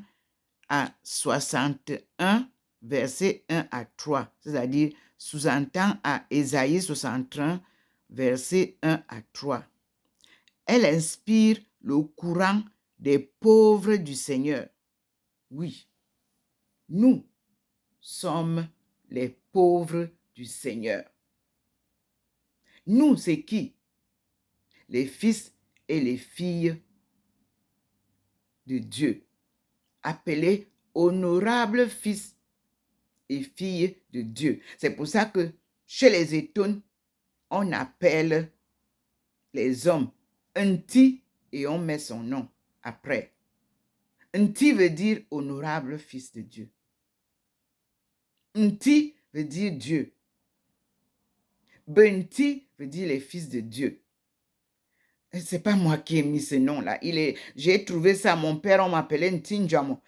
à 61, versets 1 à 3, c'est-à-dire sous-entend à Ésaïe 61, versets 1 à 3. Elle inspire le courant des pauvres du Seigneur. Oui, nous sommes les pauvres du Seigneur. Nous, c'est qui? Les fils et les filles de Dieu, appelés honorables fils et filles de Dieu. C'est pour ça que chez les Étones, on appelle les hommes Nti et on met son nom après. Nti veut dire honorable fils de Dieu. Nti veut dire Dieu. Benti veut dire les fils de Dieu. C'est pas moi qui ai mis ce nom-là. J'ai trouvé ça. Mon père, on m'appelait Ntinjamo.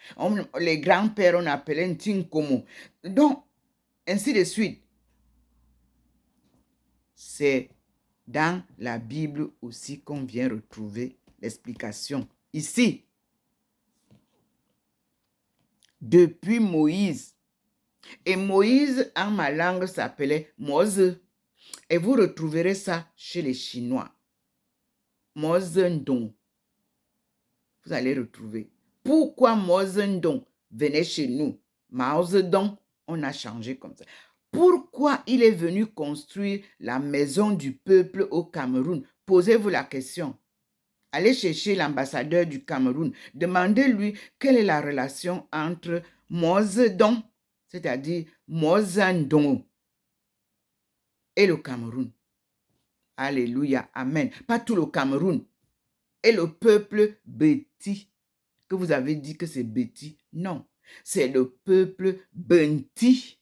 Les grands-pères, on appelait Ntinkomo. Donc, ainsi de suite. C'est dans la Bible aussi qu'on vient retrouver l'explication. Ici, depuis Moïse. Et Moïse, en ma langue, s'appelait Mose. Et vous retrouverez ça chez les Chinois. Mose Ndong. Vous allez retrouver. Pourquoi Mose Ndong venait chez nous? Mao Zedong, on a changé comme ça. Pourquoi il est venu construire la maison du peuple au Cameroun? Posez-vous la question. Allez chercher l'ambassadeur du Cameroun. Demandez-lui quelle est la relation entre Mao Zedong, c'est-à-dire Mose Ndong, et le Cameroun. Alléluia, amen. Pas tout le Cameroun. Et le peuple Beti, que vous avez dit que c'est Beti. Non, c'est le peuple Benti.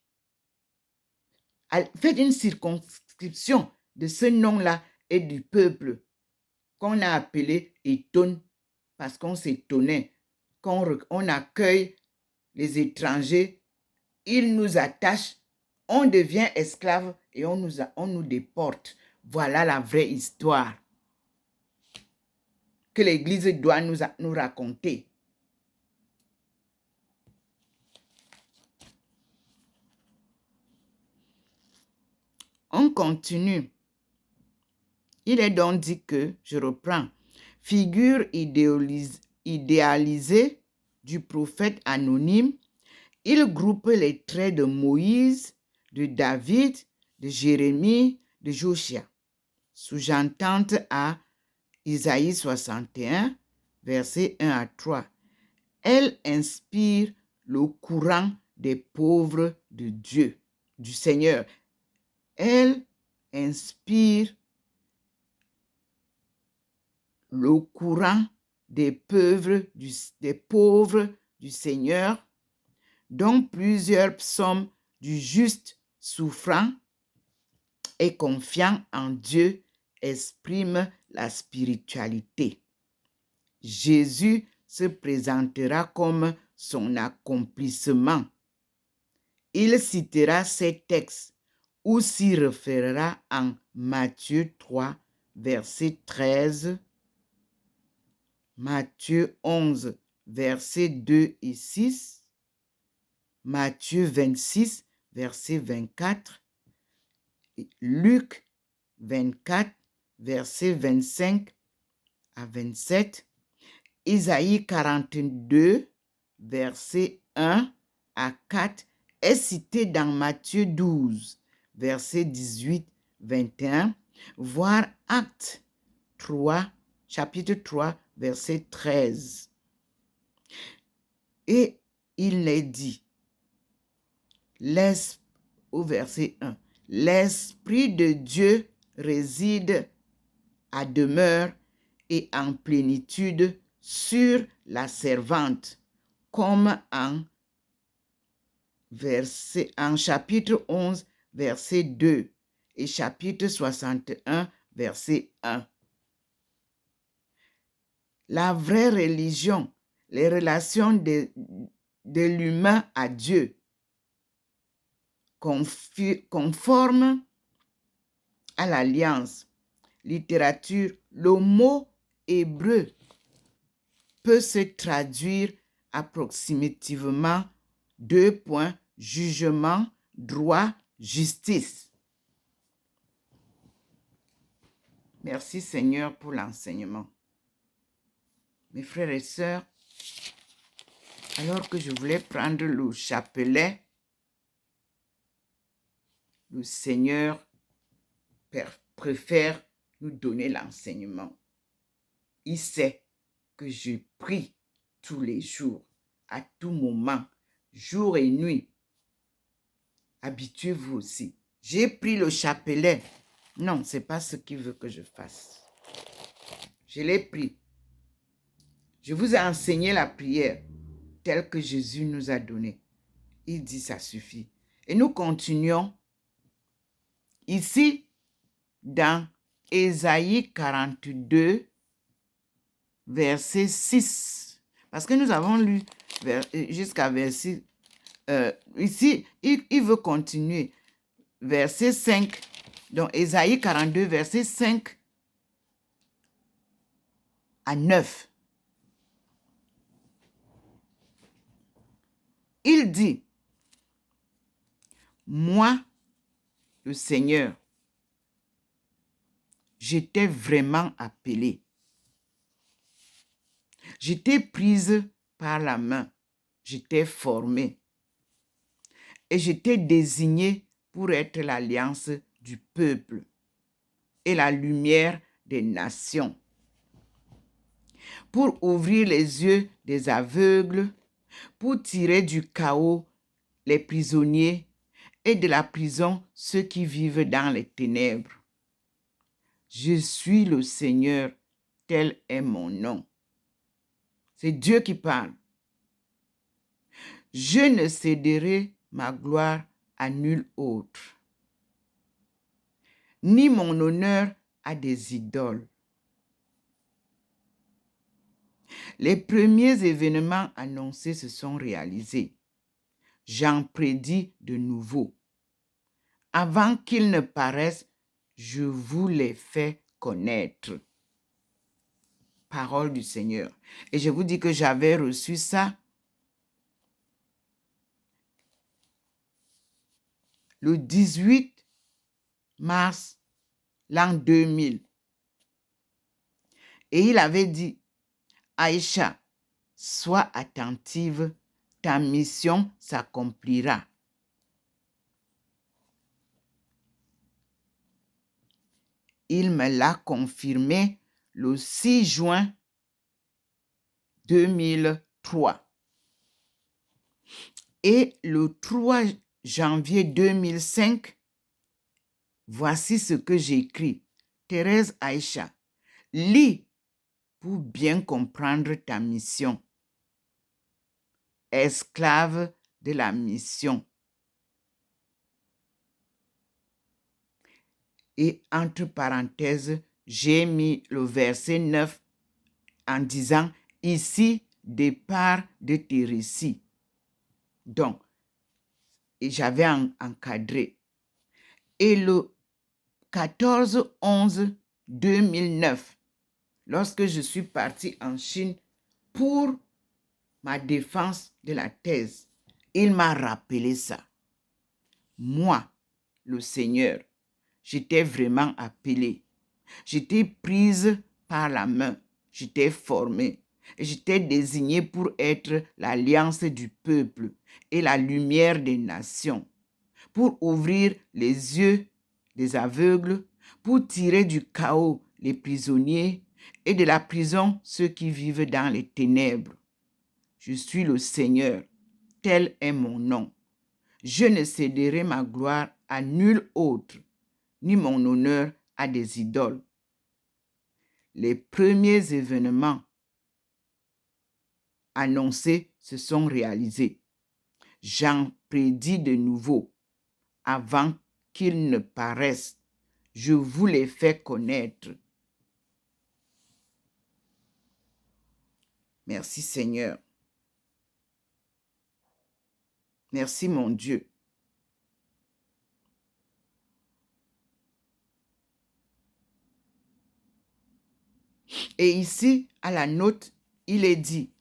Faites une circonscription de ce nom-là et du peuple qu'on a appelé Étonne, parce qu'on s'étonnait. Quand on accueille les étrangers, ils nous attachent, on devient esclave et on nous déporte. Voilà la vraie histoire que l'Église doit nous raconter. On continue. Il est donc dit que, je reprends, figure idéalisée du prophète anonyme, il groupe les traits de Moïse, de David, de Jérémie, de Josia, sous-entente à Isaïe 61, versets 1 à 3. Elle inspire le courant des pauvres de Dieu, du Seigneur. Elle inspire le courant des pauvres du Seigneur, dont plusieurs psaumes du juste souffrant et confiant en Dieu expriment la spiritualité. Jésus se présentera comme son accomplissement. Il citera ces textes ou s'y référera en Matthieu 3, verset 13, Matthieu 11, versets 2 et 6, Matthieu 26, verset 24, et Luc 24, verset 25 à 27, Isaïe 42, verset 1 à 4, est cité dans Matthieu 12, verset 18, 21, voire Actes 3, chapitre 3, verset 13. Et il est dit, au verset 1, l'Esprit de Dieu réside à demeure et en plénitude sur la servante, comme en chapitre 11, verset 2 et chapitre 61, verset 1. La vraie religion, les relations de l'humain à Dieu, conforme à l'alliance, littérature, le mot hébreu peut se traduire approximativement 2 points, jugement, droit, justice. Merci Seigneur pour l'enseignement. Mes frères et sœurs, alors que je voulais prendre le chapelet, le Seigneur préfère nous donner l'enseignement. Il sait que je prie tous les jours, à tout moment, jour et nuit. Habituez-vous aussi. J'ai pris le chapelet. Non, ce n'est pas ce qu'il veut que je fasse. Je l'ai pris. Je vous ai enseigné la prière telle que Jésus nous a donnée. Il dit ça suffit. Et nous continuons ici dans Ésaïe 42, verset 6. Parce que nous avons lu jusqu'à verset... ici, il veut continuer. Verset 5. Donc, Ésaïe 42, verset 5 à 9. Il dit, moi, le Seigneur, je t'ai vraiment appelé. Je t'ai prise par la main, je t'ai formée et je t'ai désigné pour être l'alliance du peuple et la lumière des nations, pour ouvrir les yeux des aveugles, pour tirer du chaos les prisonniers et de la prison ceux qui vivent dans les ténèbres. Je suis le Seigneur, tel est mon nom. C'est Dieu qui parle. Je ne céderai ma gloire à nul autre, ni mon honneur à des idoles. Les premiers événements annoncés se sont réalisés. J'en prédis de nouveaux. Avant qu'ils ne paraissent, je vous les fais connaître. Parole du Seigneur. Et je vous dis que j'avais reçu ça le 18 mars l'an 2000. Et il avait dit, Aïcha, sois attentive, ta mission s'accomplira. Il me l'a confirmé le 6 juin 2003. Et le 3 janvier 2005, voici ce que j'écris. Thérèse Aïcha, lis pour bien comprendre ta mission. Esclave de la mission. Et entre parenthèses, j'ai mis le verset 9 en disant, ici, départ de tes récits. Donc, et j'avais encadré. Et le 14-11-2009, lorsque je suis partie en Chine pour ma défense de la thèse, il m'a rappelé ça. Moi, le Seigneur, j'étais vraiment appelée. J'étais prise par la main. J'étais formée. J'étais désignée pour être l'alliance du peuple et la lumière des nations, pour ouvrir les yeux des aveugles, pour tirer du chaos les prisonniers et de la prison ceux qui vivent dans les ténèbres. Je suis le Seigneur, tel est mon nom. Je ne céderai ma gloire à nul autre, ni mon honneur à des idoles. Les premiers événements annoncés se sont réalisés. J'en prédis de nouveaux avant qu'ils ne paraissent. Je vous les fais connaître. Merci Seigneur. Merci mon Dieu. Et ici, à la note, il est dit,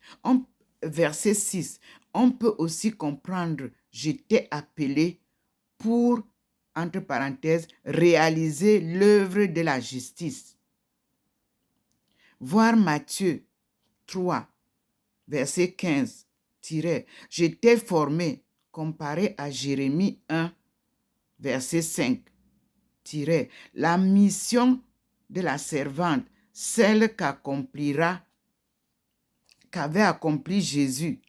verset 6, on peut aussi comprendre, j'étais appelé pour, entre parenthèses, réaliser l'œuvre de la justice. Voir Matthieu 3, verset 15, j'étais formé, comparé à Jérémie 1, verset 5, la mission de la servante, celle qu'avait accompli Jésus.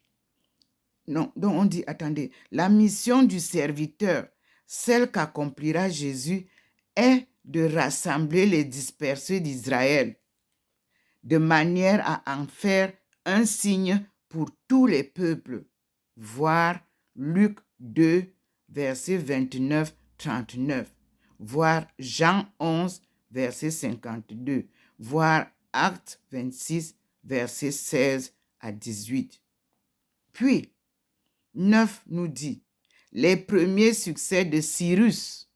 Non, donc on dit, attendez, la mission du serviteur, celle qu'accomplira Jésus, est de rassembler les dispersés d'Israël, de manière à en faire un signe pour tous les peuples. Voir Luc 2, verset 29-39. Voir Jean 11, verset 52. Voir Actes 26, verset 16 à 18. Puis, 9 nous dit, les premiers succès de Cyrus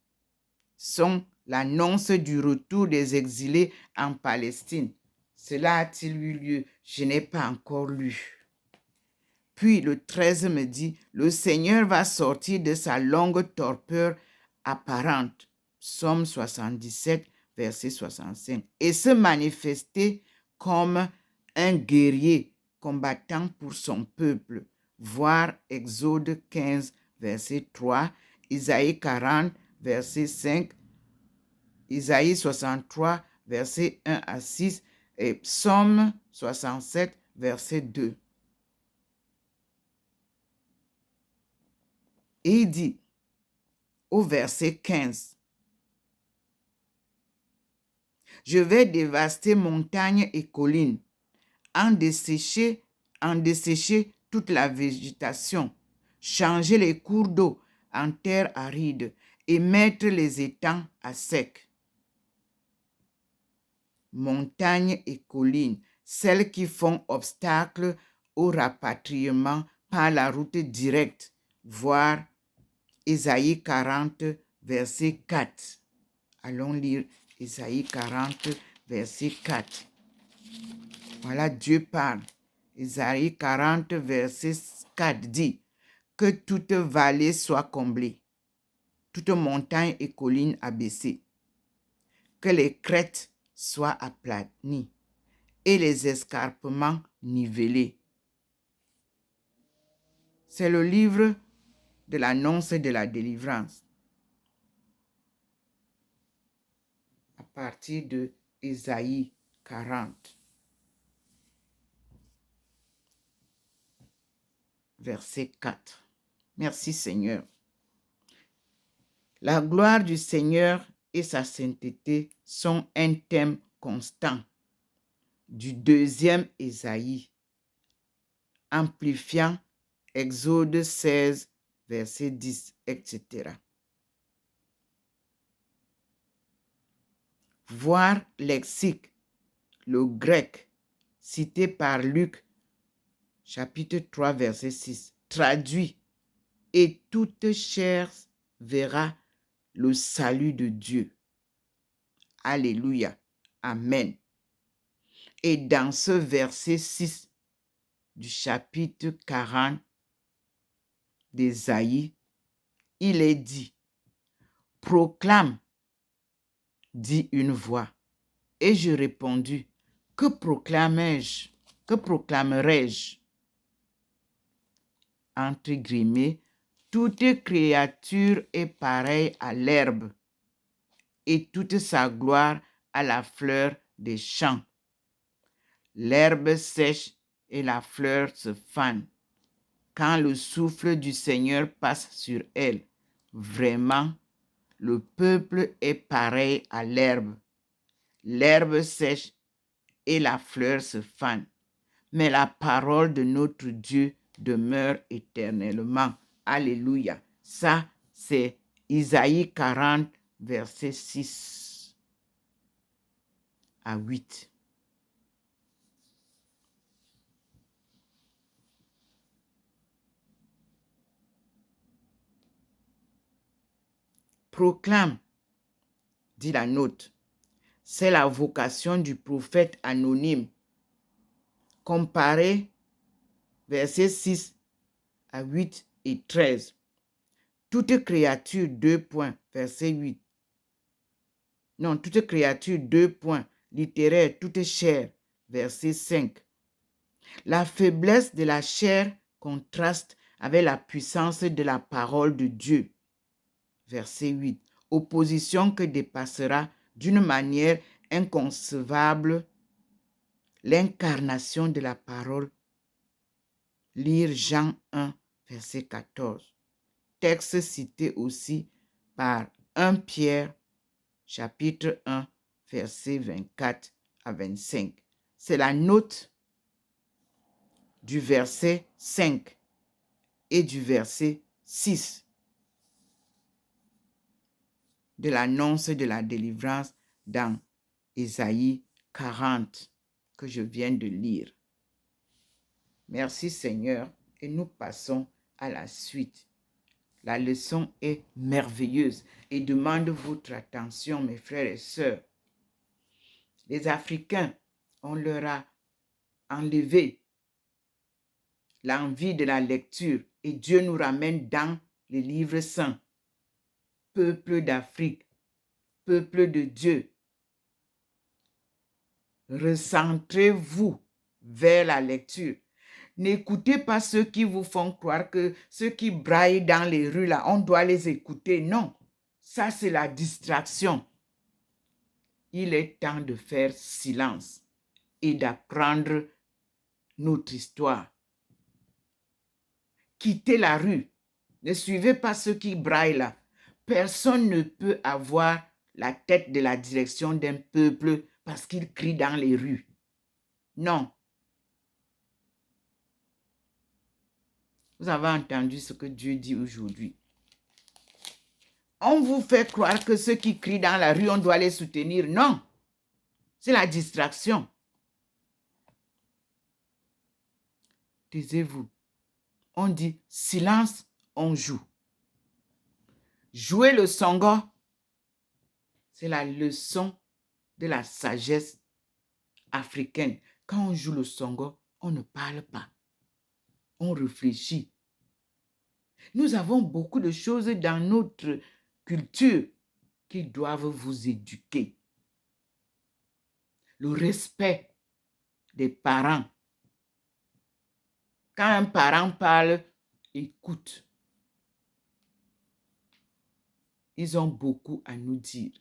sont l'annonce du retour des exilés en Palestine. Cela a-t-il eu lieu? Je n'ai pas encore lu. Puis le 13 me dit, le Seigneur va sortir de sa longue torpeur apparente. Psaume 77, verset 65. Et se manifester comme un guerrier combattant pour son peuple. Voir Exode 15, verset 3, Isaïe 40, verset 5, Isaïe 63, verset 1 à 6 et Psaume 67, verset 2. Et il dit au verset 15, je vais dévaster montagnes et collines, en dessécher toute la végétation, changer les cours d'eau en terre aride et mettre les étangs à sec. Montagnes et collines, celles qui font obstacle au rapatriement par la route directe, voire Isaïe 40, verset 4. Allons lire Isaïe 40, verset 4. Voilà, Dieu parle. Isaïe 40, verset 4 dit que toute vallée soit comblée, toute montagne et colline abaissée, que les crêtes soient aplanies et les escarpements nivelés. C'est le livre de l'annonce de la délivrance. À partir de Isaïe 40. Verset 4. Merci Seigneur. La gloire du Seigneur et sa sainteté sont un thème constant du deuxième Isaïe, amplifiant Exode 16, verset 10, etc. Voir lexique, le grec, cité par Luc, chapitre 3, verset 6, traduit, et toute chair verra le salut de Dieu. Alléluia. Amen. Et dans ce verset 6 du chapitre 40 d'Ésaïe, il est dit, « Proclame, dit une voix. » Et je répondis, « Que proclamerai-je? Que proclamerai-je? » Entre guillemets, « Toute créature est pareille à l'herbe, et toute sa gloire à la fleur des champs. L'herbe sèche et la fleur se fane quand le souffle du Seigneur passe sur elle. Vraiment, le peuple est pareil à l'herbe. L'herbe sèche et la fleur se fane, mais la parole de notre Dieu demeure éternellement. » Alléluia. Ça, c'est Isaïe 40, verset 6 à 8. Proclame, dit la note. C'est la vocation du prophète anonyme. Comparez versets 6 à 8 et 13. Toute créature, verset 8. Non, toute créature, littéraire, toute chair, verset 5. La faiblesse de la chair contraste avec la puissance de la parole de Dieu, verset 8. Opposition que dépassera d'une manière inconcevable l'incarnation de la parole. Lire Jean 1, verset 14. Texte cité aussi par 1 Pierre, chapitre 1, verset 24 à 25. C'est la note du verset 5 et du verset 6 de l'annonce de la délivrance dans Ésaïe 40 que je viens de lire. Merci Seigneur, et nous passons à la suite. La leçon est merveilleuse et demande votre attention, mes frères et sœurs. Les Africains, on leur a enlevé l'envie de la lecture et Dieu nous ramène dans les livres saints. Peuple d'Afrique, peuple de Dieu, recentrez-vous vers la lecture. N'écoutez pas ceux qui vous font croire que ceux qui braillent dans les rues, là, on doit les écouter. Non, ça c'est la distraction. Il est temps de faire silence et d'apprendre notre histoire. Quittez la rue. Ne suivez pas ceux qui braillent là. Personne ne peut avoir la tête de la direction d'un peuple parce qu'il crie dans les rues. Non. Vous avez entendu ce que Dieu dit aujourd'hui. On vous fait croire que ceux qui crient dans la rue, on doit les soutenir. Non. C'est la distraction. Taisez-vous. On dit silence, on joue. Jouer le songo, c'est la leçon de la sagesse africaine. Quand on joue le songo, on ne parle pas. On réfléchit. Nous avons beaucoup de choses dans notre culture qui doivent vous éduquer. Le respect des parents. Quand un parent parle, écoute. Ils ont beaucoup à nous dire.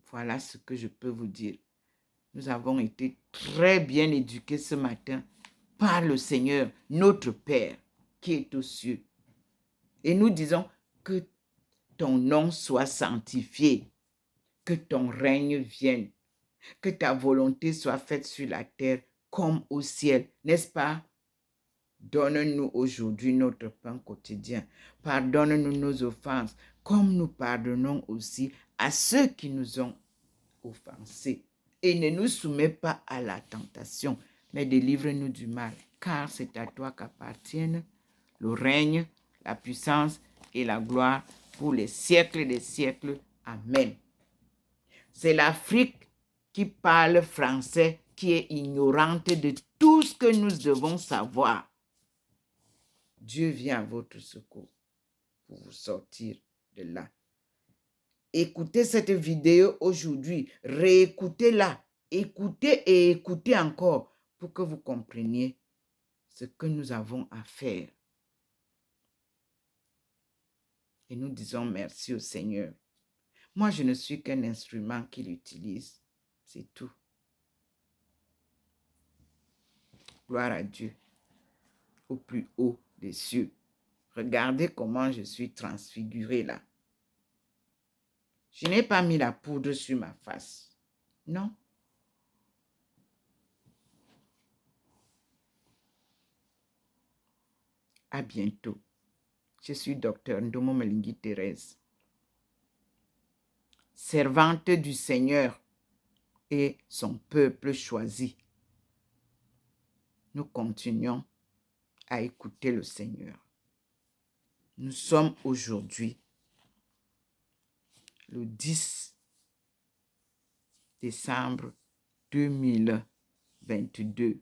Voilà ce que je peux vous dire. Nous avons été très bien éduqués ce matin par le Seigneur, notre Père, qui est aux cieux. Et nous disons que ton nom soit sanctifié, que ton règne vienne, que ta volonté soit faite sur la terre comme au ciel. N'est-ce pas? Donne-nous aujourd'hui notre pain quotidien. Pardonne-nous nos offenses, comme nous pardonnons aussi à ceux qui nous ont offensés. Et ne nous soumets pas à la tentation, mais délivre-nous du mal, car c'est à toi qu'appartiennent le règne, la puissance et la gloire pour les siècles des siècles. Amen. C'est l'Afrique qui parle français qui est ignorante de tout ce que nous devons savoir. Dieu vient à votre secours pour vous sortir de là. Écoutez cette vidéo aujourd'hui, réécoutez-la, écoutez et écoutez encore pour que vous compreniez ce que nous avons à faire. Et nous disons merci au Seigneur. Moi, je ne suis qu'un instrument qu'il utilise. C'est tout. Gloire à Dieu, au plus haut des cieux. Regardez comment je suis transfigurée là. Je n'ai pas mis la poudre sur ma face. Non. À bientôt. Je suis Dr Ndomo Malingui Thérèse, servante du Seigneur et son peuple choisi. Nous continuons à écouter le Seigneur. Nous sommes aujourd'hui le 10 décembre 2022.